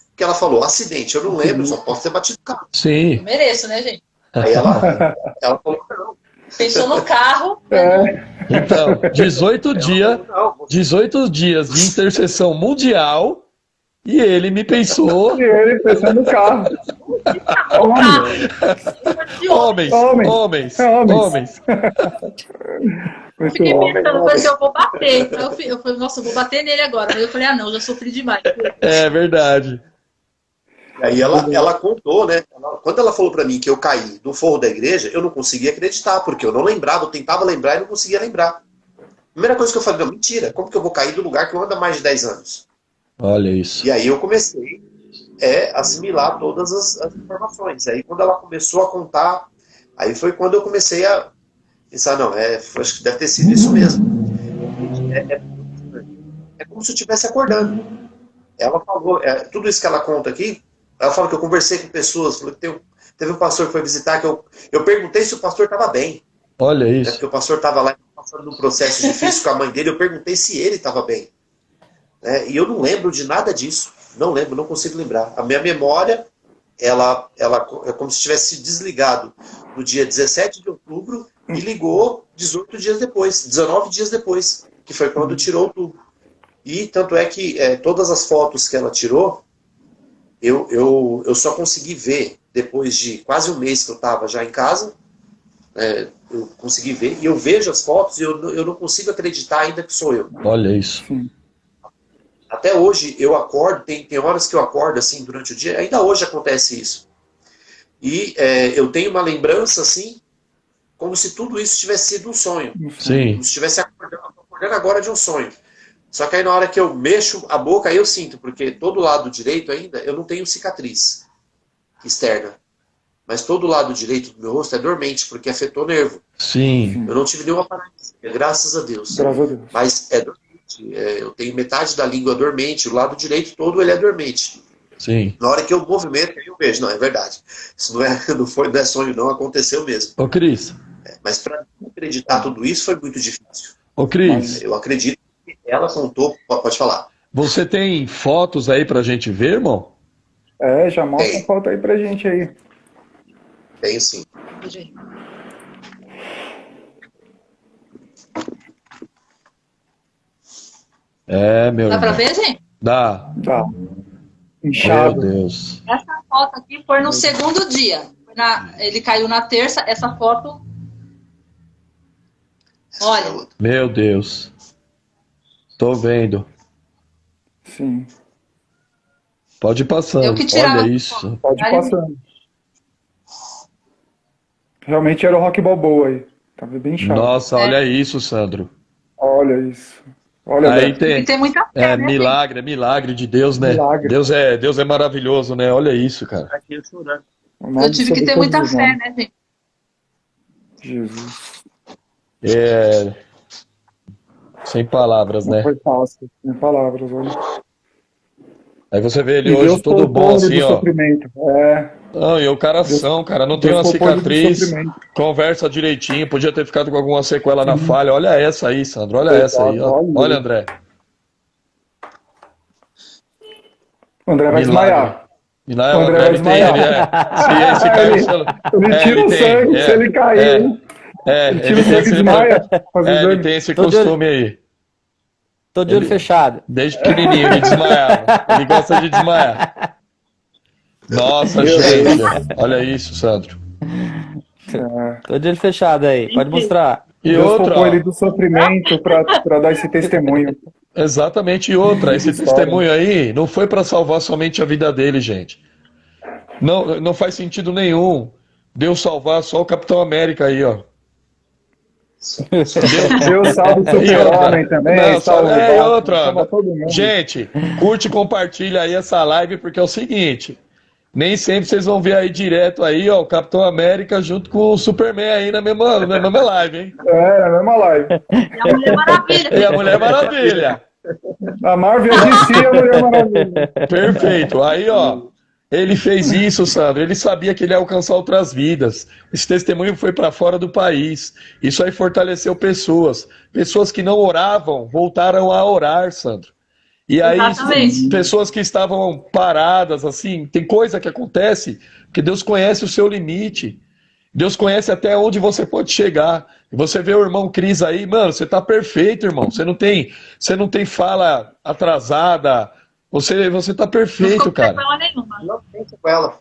Porque ela falou, acidente, eu não lembro, só posso ter batido o carro. Sim. Eu mereço, né, gente? Aí ela falou, não. Pensou no carro. Então, 18 dias de intercessão mundial e ele me pensou... E ele pensou no carro. Homens. Eu fiquei pensando, mas eu vou bater. Eu falei, nossa, eu vou bater nele agora. Aí eu falei, não, já sofri demais. É verdade. Aí ela contou, né? Quando ela falou pra mim que eu caí do forro da igreja, eu não conseguia acreditar, porque eu não lembrava, eu tentava lembrar e não conseguia lembrar. Primeira coisa que eu falei, não, mentira, como que eu vou cair do lugar que eu ando há mais de 10 anos? Olha isso. E aí eu comecei a assimilar todas as informações. Aí quando ela começou a contar, aí foi quando eu comecei a pensar, não, acho que deve ter sido isso mesmo. É como se eu estivesse acordando. Ela falou, tudo isso que ela conta aqui, ela fala que eu conversei com pessoas, falou que teve um pastor que foi visitar, que eu perguntei se o pastor estava bem. Olha isso. Porque o pastor estava lá passando num processo difícil com a mãe dele, eu perguntei se ele estava bem. E eu não lembro de nada disso. Não lembro, não consigo lembrar. A minha memória, ela é como se tivesse se desligado no dia 17 de outubro e ligou 18 dias depois, 19 dias depois, que foi quando tirou o tubo. E tanto é que todas as fotos que ela tirou, eu só consegui ver depois de quase um mês que eu estava já em casa. Eu consegui ver, e eu vejo as fotos e eu não consigo acreditar ainda que sou eu. Olha isso. Até hoje eu acordo, tem horas que eu acordo assim durante o dia, ainda hoje acontece isso. E eu tenho uma lembrança assim, como se tudo isso tivesse sido um sonho. Sim. Como se estivesse acordando agora de um sonho. Só que aí na hora que eu mexo a boca, aí eu sinto, porque todo lado direito ainda, eu não tenho cicatriz externa. Mas todo lado direito do meu rosto é dormente, porque afetou o nervo. Sim. Eu não tive nenhuma paralisia, graças a Deus. Graças a Deus. Mas é dormente. Eu tenho metade da língua dormente, o lado direito todo ele é dormente. Sim. Na hora que eu movimento, aí eu vejo. Não, é verdade. Isso não é sonho, não, aconteceu mesmo. Ô, Cris. Mas para acreditar tudo isso foi muito difícil. Ô, Cris. Eu acredito que ela contou, pode falar. Você tem fotos aí pra gente ver, irmão? Já mostra Tem. uma foto aí pra gente aí. Tenho sim. Meu Dá pra irmão. ver, gente? Dá. Tá. Meu Inchado. Deus. Essa foto aqui foi no segundo dia. Ele caiu na terça, essa foto. Olha. Meu Deus. Tô vendo. Sim. Pode ir passando. Eu que tirava Olha a isso. foto. Pode ir passando. Realmente era o Rock Balboa aí. Tava bem inchado. Nossa, olha isso, Sandro. Olha isso. Olha, Aí Beto. tem. E tem muita fé, né, Milagre, é milagre de Deus, né? Milagre. Deus é maravilhoso, né? Olha isso, cara. Aqui eu chorando. O nome Eu tive que sobre ter todos muita os fé, nomes. né, gente? Jesus. Sem palavras, Não né? foi fácil. Sem palavras, olha. Aí você vê ele E hoje Deus todo poupou bom ele assim, do ó. sofrimento. Não, e o coração, cara, não tem Deus uma poupou ele do cicatriz, sofrimento. conversa direitinho, podia ter ficado com alguma sequela na falha. Olha essa aí, Sandro, olha Exato, essa aí, ó. olha. Olha, André. O André vai desmaiar. E lá, O André vai ele tem, se caiu o celular. Ele tira o sangue se ele cair, hein? Ele tira o sangue e desmaia. Ele tem esse costume aí. Tô de olho fechado. Desde pequenininho ele desmaiava. Ele gosta de desmaiar. Nossa, Meu gente. Olha isso, Sandro. Tô de olho fechado aí. Pode mostrar. E Deus outra, poupou ó, ele do sofrimento para dar esse testemunho. exatamente, e outra, esse História. testemunho aí não foi para salvar somente a vida dele, gente. Não faz sentido nenhum Deus salvar só o Capitão América aí, ó. Deus salva o super-homem também. Não, salva o e Batman, outra. salva todo mundo. Gente, curte e compartilha aí essa live, porque é o seguinte, nem sempre vocês vão ver aí direto aí, ó, o Capitão América junto com o Superman aí na mesma live, hein? Na mesma live. E a Mulher Maravilha. E a Mulher Maravilha. A Marvel DC e a Mulher Maravilha. Perfeito. Aí, ó, ele fez isso, Sandro. Ele sabia que ele ia alcançar outras vidas. Esse testemunho foi para fora do país. Isso aí fortaleceu pessoas. Pessoas que não oravam voltaram a orar, Sandro. E aí, Exatamente. pessoas que estavam paradas, assim, tem coisa que acontece que Deus conhece o seu limite. Deus conhece até onde você pode chegar. E você vê o irmão Cris aí, mano, você tá perfeito, irmão. Você não tem fala atrasada. Você tá perfeito, cara. Não tem nenhuma. Não tem sequela.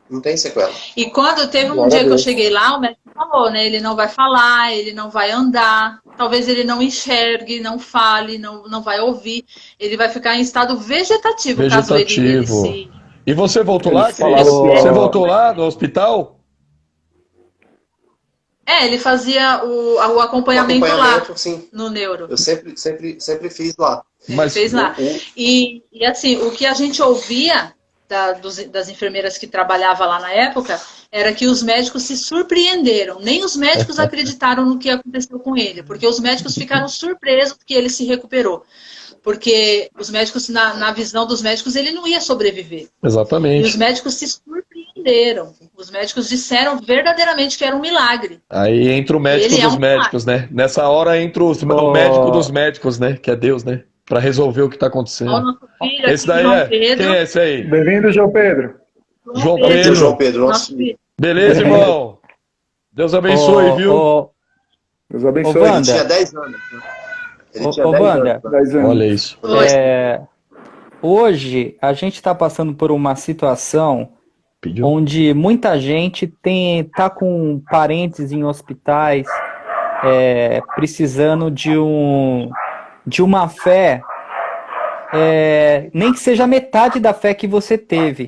Não tem sequela. E quando teve um Glória dia a que eu Deus. cheguei lá, o médico falou, né? Ele não vai falar, ele não vai andar, talvez ele não enxergue, não fale, não vai ouvir. Ele vai ficar em estado vegetativo, caso ele Vegetativo. se... E você voltou lá, Eles Cris? falaram que- Você voltou lá no hospital? Ele fazia o acompanhamento, lá sim. no neuro. Eu sempre fiz lá. Mas Fez lá. E assim, o que a gente ouvia das enfermeiras que trabalhavam lá na época era que os médicos se surpreenderam. Nem os médicos acreditaram no que aconteceu com ele, porque os médicos ficaram surpresos que ele se recuperou. Porque os médicos, na visão dos médicos, ele não ia sobreviver. E os exatamente. médicos se surpreenderam. Os médicos disseram verdadeiramente que era um milagre. Aí entra o médico Ele é dos um médicos, né? Nessa hora entra o médico dos médicos, né? Que é Deus, né? Pra resolver o que tá Ao acontecendo. nosso filho Esse aqui, daí João é. Pedro. Quem é esse aí? Bem-vindo, João Pedro. João Esse é Pedro. o João Pedro, Nosso nosso filho. filho. Beleza, irmão? Deus abençoe, viu? Deus abençoe. Ô, Ele Wanda. tinha 10 anos. Né? Ele tinha Ô, 10 Wanda. anos. 10 anos. Olha isso. Hoje a gente está passando por uma situação Pediu? onde muita gente tá com parentes em hospitais, precisando de uma fé nem que seja metade da fé que você teve,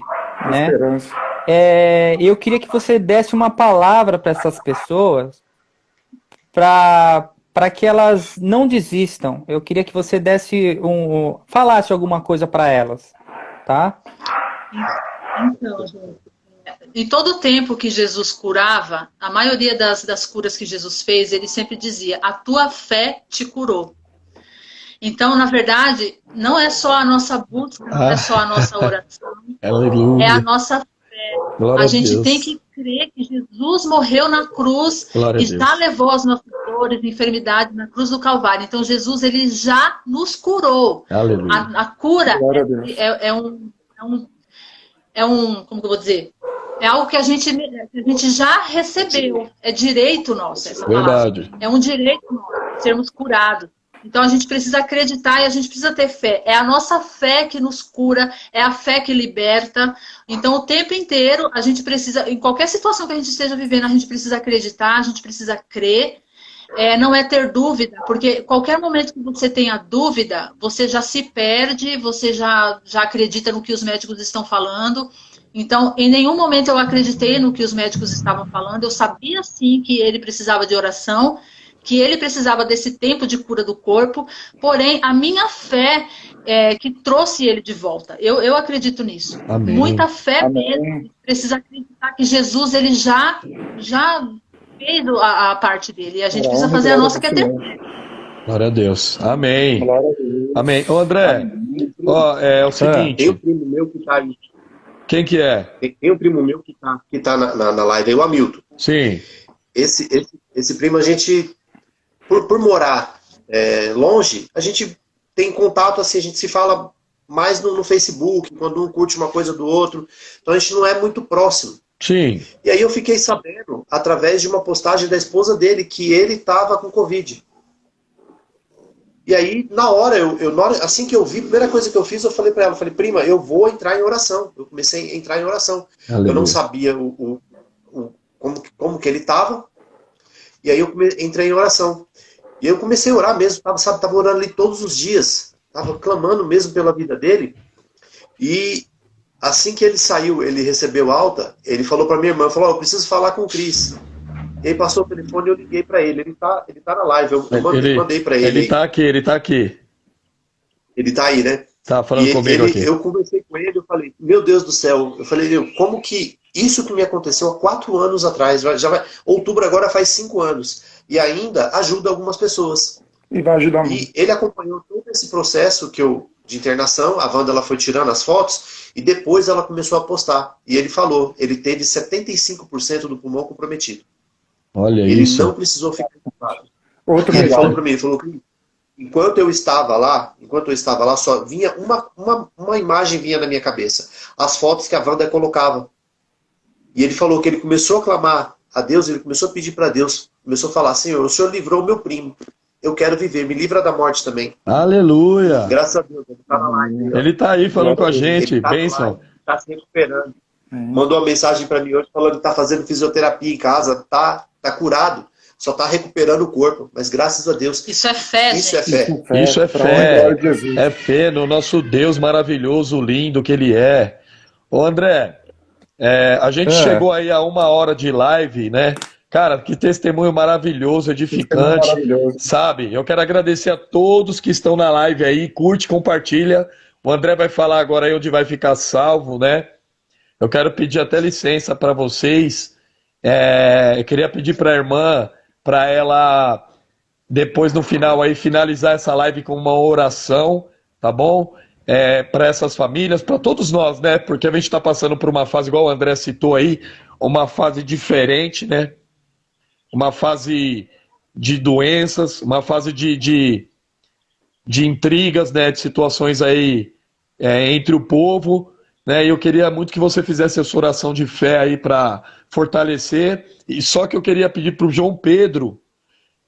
né? Esperança. Eu queria que você desse uma palavra para essas pessoas, para que elas não desistam. Eu queria que você falasse alguma coisa para elas, tá? Então, gente, em todo o tempo que Jesus curava, a maioria das curas que Jesus fez, ele sempre dizia: a tua fé te curou. Então, na verdade, não é só a nossa busca, não é só a nossa oração, é a nossa fé. Glória a gente Deus. tem que crer que Jesus morreu na cruz Glória e já levou as nossas dores e enfermidades na cruz do Calvário. Então, Jesus, ele já nos curou. Aleluia. A cura Glória a Deus. como que eu vou dizer? É algo que a gente já recebeu. É direito nosso, essa palavra. Verdade. É um direito nosso, sermos curados. Então a gente precisa acreditar e a gente precisa ter fé. É a nossa fé que nos cura, é a fé que liberta. Então o tempo inteiro a gente precisa, em qualquer situação que a gente esteja vivendo, a gente precisa acreditar, a gente precisa crer. Não é ter dúvida, porque qualquer momento que você tenha dúvida, você já se perde, você já acredita no que os médicos estão falando. Então, em nenhum momento eu acreditei no que os médicos estavam falando. Eu sabia, sim, que ele precisava de oração, que ele precisava desse tempo de cura do corpo. Porém, a minha fé que trouxe ele de volta. Eu acredito nisso. Amém. Muita fé Amém. mesmo. Precisa acreditar que Jesus, ele já fez a parte dele. E a gente precisa fazer a nossa, que é ter fé. Glória a Deus. Amém. Glória a Deus. Amém. Ô, André, ó, é o seguinte. Tem um primo meu que tá aí. Quem que é? Tem um primo meu que tá na live aí, o Hamilton. Sim. Esse primo, a gente, por morar longe, a gente tem contato, assim, a gente se fala mais no Facebook, quando um curte uma coisa do outro. Então a gente não é muito próximo. Sim. E aí eu fiquei sabendo, através de uma postagem da esposa dele, que ele estava com Covid. E aí, na hora, assim que eu vi, a primeira coisa que eu fiz, eu falei para ela, prima, eu vou entrar em oração. Eu comecei a entrar em oração. Aleluia. Eu não sabia como que ele estava. E aí eu entrei em oração. E eu comecei a orar mesmo, tava orando ali todos os dias. Tava clamando mesmo pela vida dele. E assim que ele saiu, ele recebeu alta, ele falou para minha irmã, eu preciso falar com o Cris. E aí passou o telefone e eu liguei para ele. Ele tá na live, eu mandei para ele. Ele tá aqui. Ele tá aí, né? Tá falando comigo aqui. Eu conversei com ele, eu falei, meu Deus do céu. Eu falei, como que isso que me aconteceu há 4 anos atrás, outubro agora faz 5 anos, e ainda ajuda algumas pessoas. E vai ajudar muito. E ele acompanhou todo esse processo de internação, a Wanda ela foi tirando as fotos, e depois ela começou a postar. E ele falou, ele teve 75% do pulmão comprometido. Olha ele isso. não precisou ficar ocupado. Outro Ele milagre. falou para mim, ele falou que enquanto eu estava lá, só vinha uma imagem vinha na minha cabeça. As fotos que a Wanda colocava. E ele falou que ele começou a clamar a Deus, ele começou a pedir para Deus, começou a falar, Senhor, o Senhor livrou o meu primo. Eu quero viver, me livra da morte também. Aleluia. Graças a Deus, ele tá na live. Ele tá aí falando com a gente. Bênção. Tá se recuperando. Mandou uma mensagem para mim hoje falando que tá fazendo fisioterapia em casa, tá curado. Só está recuperando o corpo, mas graças a Deus. Isso é fé, Isso gente. é fé. Isso é fé. É fé no nosso Deus maravilhoso, lindo que Ele é. Ô André, a gente chegou aí a 1 hora de live, né? Cara, que testemunho maravilhoso, edificante, maravilhoso. sabe? Eu quero agradecer a todos que estão na live aí, curte, compartilha. O André vai falar agora aí onde vai ficar salvo, né? Eu quero pedir até licença para vocês. Eu queria pedir para a irmã, para ela, depois no final aí, finalizar essa live com uma oração, tá bom? Para essas famílias, para todos nós, né? Porque a gente está passando por uma fase, igual o André citou aí, uma fase diferente, né? Uma fase de doenças, uma fase de intrigas, né? De situações aí entre o povo, né? E eu queria muito que você fizesse essa oração de fé aí para fortalecer. E só que eu queria pedir para o João Pedro,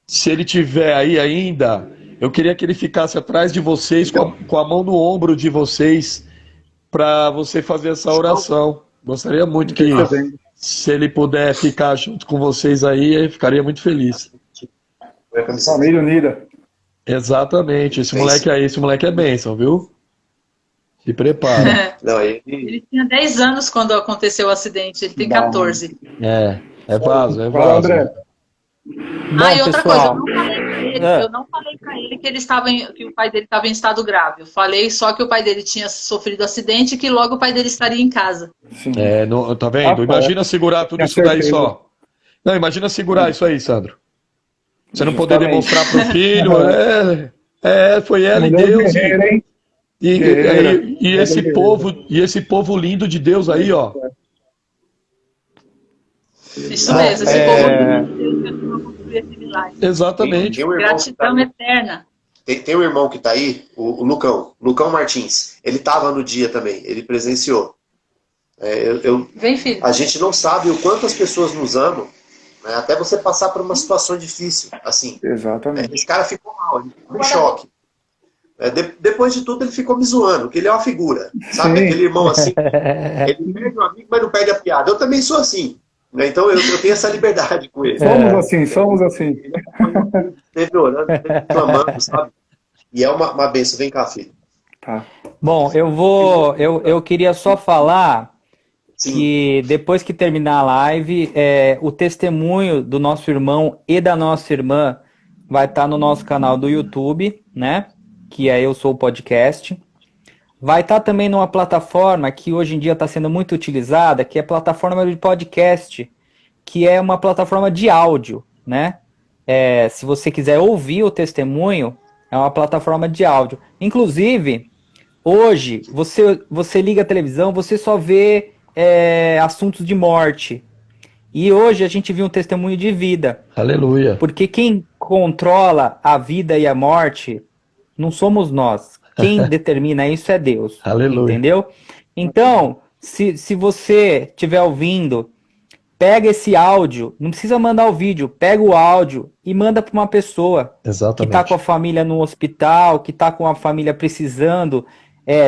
se ele tiver aí ainda, eu queria que ele ficasse atrás de vocês, com a mão no ombro de vocês, para você fazer essa oração. Gostaria muito que, se ele puder ficar junto com vocês aí, eu ficaria muito feliz. Família unida. Exatamente. Esse moleque é bênção, viu? Se prepara. Não, Ele tinha 10 anos quando aconteceu o acidente, ele tem 14. É vaso, é Fala, vaso. André. Bom, E outra pessoal, coisa, eu não falei pra ele que que o pai dele estava em estado grave. Eu falei só que o pai dele tinha sofrido acidente e que logo o pai dele estaria em casa. Sim. Tá vendo? Imagina segurar tudo Tinha isso daí certeza. só. Não, imagina segurar isso aí, Sandro. Você não poder Justamente. demonstrar pro filho. Foi ela e Mulher Deus. guerreira, hein? E Guerreira. esse povo lindo de Deus aí, ó. Isso mesmo, esse povo construir esse milagre. Exatamente. Tem um irmão que tá Gratidão aí. eterna. Tem um irmão que tá aí, o Lucão Martins. Ele tava no dia também, ele presenciou. Vem, filho. A gente não sabe o quanto as pessoas nos amam, né, até você passar por uma situação difícil. Assim, Exatamente. esse cara ficou mal, ele ficou em choque. Depois de tudo, ele ficou me zoando, porque ele é uma figura. Sabe? Sim. Aquele irmão assim, ele perde o amigo, mas não perde a piada. Eu também sou assim. Né? Então eu tenho essa liberdade com ele. Somos assim. Esteve orando, esteve clamando, sabe? E é uma benção. Vem cá, filho. Tá. bom, eu queria só falar Sim. que depois que terminar a live, o testemunho do nosso irmão e da nossa irmã vai estar no nosso canal do YouTube, né? Que é Eu Sou o Podcast. Vai estar também numa plataforma que hoje em dia está sendo muito utilizada, que é a plataforma de podcast, que é uma plataforma de áudio, né? Se você quiser ouvir o testemunho, é uma plataforma de áudio. Inclusive, hoje, você liga a televisão, você só vê assuntos de morte. E hoje a gente viu um testemunho de vida. Aleluia. Porque quem controla a vida e a morte não somos nós. Quem determina isso é Deus. Aleluia. Entendeu? Então, se você estiver ouvindo, pega esse áudio, não precisa mandar o vídeo, pega o áudio e manda para uma pessoa que Exatamente. está com a família no hospital, que está com a família precisando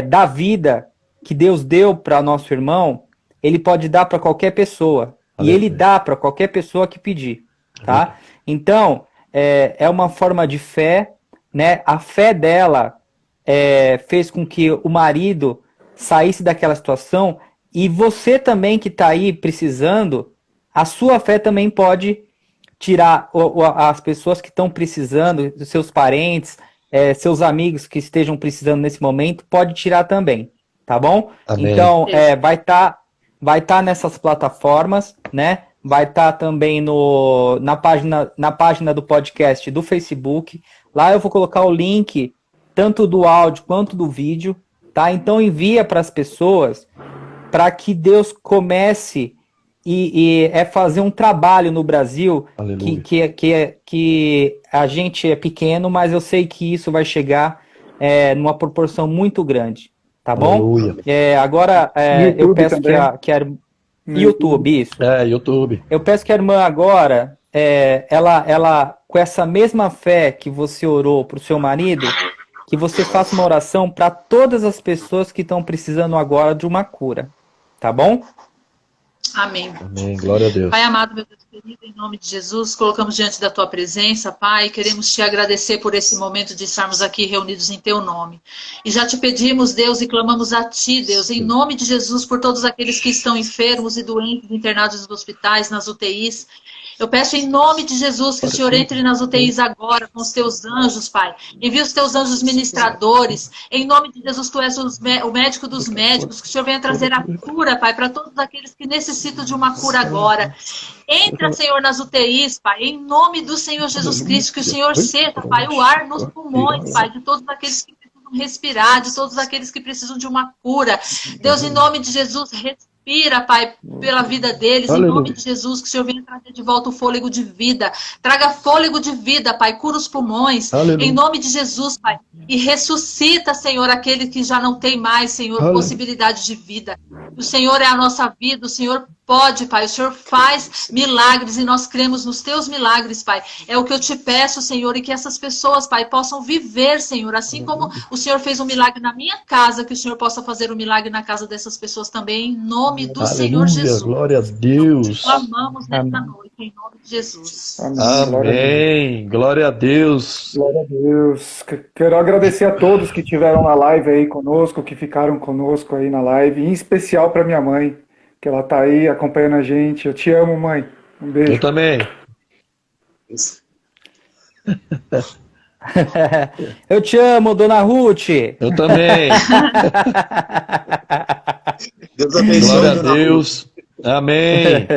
da vida que Deus deu para nosso irmão, ele pode dar para qualquer pessoa. E ele dá para qualquer pessoa que pedir. Tá? Então, é uma forma de fé, né? A fé dela fez com que o marido saísse daquela situação, e você também que está aí precisando, a sua fé também pode tirar as pessoas que estão precisando, seus parentes, seus amigos que estejam precisando nesse momento, pode tirar também, tá bom? Amém. Então, vai tá nessas plataformas, né? Vai estar também na página do podcast do Facebook. Lá eu vou colocar o link tanto do áudio quanto do vídeo, tá? Então envia para as pessoas para que Deus comece e fazer um trabalho no Brasil que a gente é pequeno, mas eu sei que isso vai chegar numa proporção muito grande, tá bom? Aleluia. Agora eu peço que a YouTube, isso. YouTube. Eu peço que a irmã agora, ela com essa mesma fé que você orou para o seu marido, que você faça uma oração para todas as pessoas que estão precisando agora de uma cura. Tá bom? Amém. Amém. Glória a Deus. Pai amado, meu Deus querido, em nome de Jesus, colocamos diante da tua presença, Pai, queremos te agradecer por esse momento de estarmos aqui reunidos em teu nome. E já te pedimos, Deus, e clamamos a ti, Deus, em nome de Jesus, por todos aqueles que estão enfermos e doentes, internados nos hospitais, nas UTIs. Eu peço em nome de Jesus que o Senhor entre nas UTIs agora com os teus anjos, Pai. Envia os teus anjos ministradores. Em nome de Jesus, tu és o médico dos médicos. Que o Senhor venha trazer a cura, Pai, para todos aqueles que necessitam de uma cura agora. Entra, Senhor, nas UTIs, Pai, em nome do Senhor Jesus Cristo. Que o Senhor seja, Pai, o ar nos pulmões, Pai, de todos aqueles que precisam respirar, de todos aqueles que precisam de uma cura. Deus, em nome de Jesus, respira, Pai, pela vida deles, em nome de Jesus, que o Senhor venha trazer de volta o fôlego de vida. Traga fôlego de vida, Pai, cura os pulmões, em nome de Jesus, Pai. E ressuscita, Senhor, aquele que já não tem mais, Senhor, possibilidade de vida. O Senhor é a nossa vida, o Senhor pode, Pai, o Senhor faz milagres e nós cremos nos teus milagres, Pai. É o que eu te peço, Senhor, e que essas pessoas, Pai, possam viver, Senhor, assim como o Senhor fez um milagre na minha casa, que o Senhor possa fazer um milagre na casa dessas pessoas também, em nome do Senhor Jesus. Glória a Deus. Clamamos nesta noite. em nome de Jesus. Amém. Glória a Deus. Glória a Deus. Quero agradecer a todos que tiveram na live aí conosco, que ficaram conosco aí na live, em especial para minha mãe, que ela tá aí acompanhando a gente. Eu te amo, mãe. Um beijo. Eu também. Eu te amo, dona Ruth. Eu também. Deus abençoe. Glória a dona Ruth. Deus. Amém.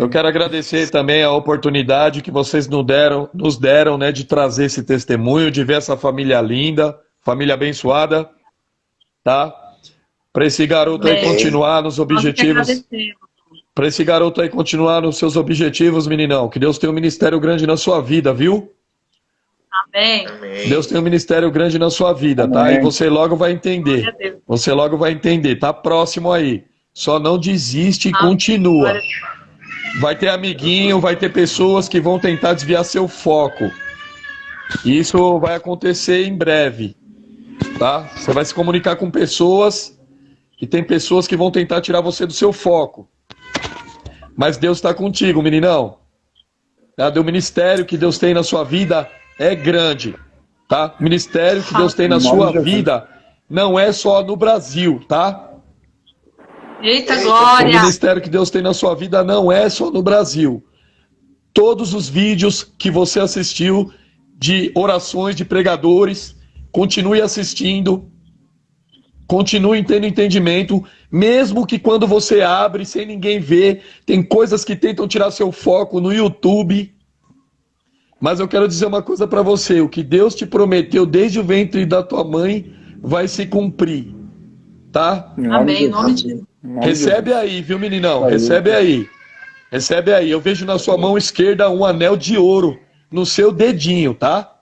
Eu quero agradecer também a oportunidade que vocês nos deram, né, de trazer esse testemunho, de ver essa família linda, família abençoada, tá? Para esse garoto aí Amém. continuar nos Nós que objetivos. agradecemos. Para esse garoto aí continuar nos seus objetivos, meninão. Que Deus tenha um ministério grande na sua vida, viu? Amém. Deus tem um ministério grande na sua vida, tá? Amém. E você logo vai Glória a entender. Deus. Você logo vai entender. Tá próximo aí. Só não desiste e Amém. continua. Glória a Deus. Vai ter amiguinho, vai ter pessoas que vão tentar desviar seu foco. E isso vai acontecer em breve, tá? Você vai se comunicar com pessoas e tem pessoas que vão tentar tirar você do seu foco. Mas Deus está contigo, meninão. Tá? O ministério que Deus tem na sua vida é grande, tá? O ministério que Deus tem na Em nome sua de Jesus. vida não é só no Brasil, tá? Eita, O glória. ministério que Deus tem na sua vida não é só no Brasil. Todos os vídeos que você assistiu de orações de pregadores, continue assistindo, continue tendo entendimento, mesmo que quando você abre sem ninguém ver, tem coisas que tentam tirar seu foco no YouTube. Mas eu quero dizer uma coisa para você, o que Deus te prometeu desde o ventre da tua mãe vai se cumprir, tá? Em nome Amém. de Em nome de Jesus. Jesus. Em nome de Recebe Jesus. aí, viu, meninão? Aí. Recebe aí. Recebe aí. Eu vejo na sua mão esquerda um anel de ouro no seu dedinho, tá?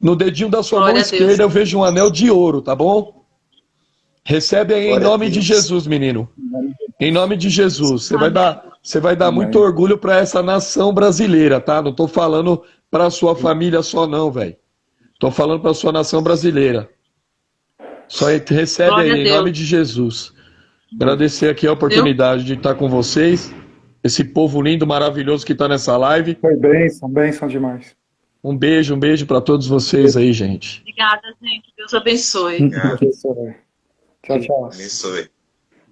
No dedinho da sua Glória mão a Deus. esquerda eu vejo um anel de ouro, tá bom? Recebe aí em Glória a nome de Deus. Jesus, menino. Em nome de Jesus. Você vai Amém. dar Amém. muito orgulho para essa nação brasileira, tá? Não tô falando para sua família só não, velho. Tô falando para sua nação brasileira. Só recebe Glória aí a em Deus. nome de Jesus. Agradecer aqui a oportunidade de estar com vocês, esse povo lindo, maravilhoso que está nessa live. Foi bênção demais. Um beijo para todos vocês aí, gente. Obrigada, gente. Deus abençoe. Tchau, tchau. Abençoe.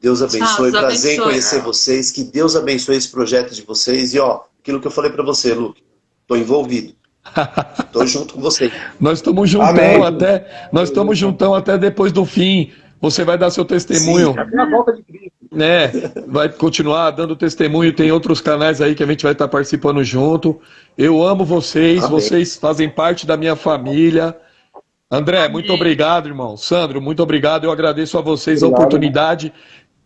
Deus abençoe. Deus Prazer em abençoe. conhecer vocês. Que Deus abençoe esse projeto de vocês. E ó, aquilo que eu falei para você, Luke, tô envolvido. Tô junto com vocês. Nós estamos Amém. juntão até depois do fim. Você vai dar seu testemunho, Sim, até a volta de Cristo. né? Vai continuar dando testemunho. Tem outros canais aí que a gente vai estar participando junto. Eu amo vocês, Amém. vocês fazem parte da minha família. André, Amém. muito obrigado, irmão. Sandro, muito obrigado. Eu agradeço a vocês a Obrigado. oportunidade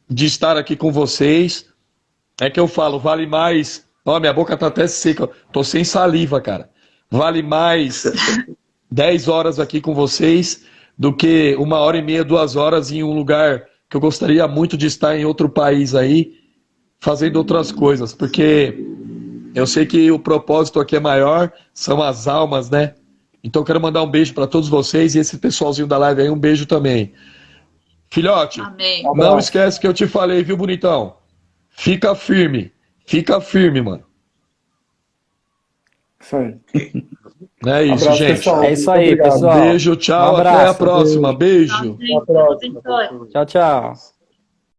de estar aqui com vocês. É que eu falo, vale mais. Ó, minha boca tá até seca. Tô sem saliva, cara. Vale mais 10 horas aqui com vocês do que 1h30, 2 horas em um lugar que eu gostaria muito de estar em outro país aí, fazendo outras coisas. Porque eu sei que o propósito aqui é maior, são as almas, né? Então eu quero mandar um beijo para todos vocês e esse pessoalzinho da live aí, um beijo também. Filhote, Amém. não esquece que eu te falei, viu, bonitão? Fica firme, mano. Isso aí. É isso, Abraço, gente. pessoal. É isso aí, Muito obrigado. pessoal. Beijo, tchau, Um até abraço. a próxima. Beijo. Deus abençoe. Tchau, tchau.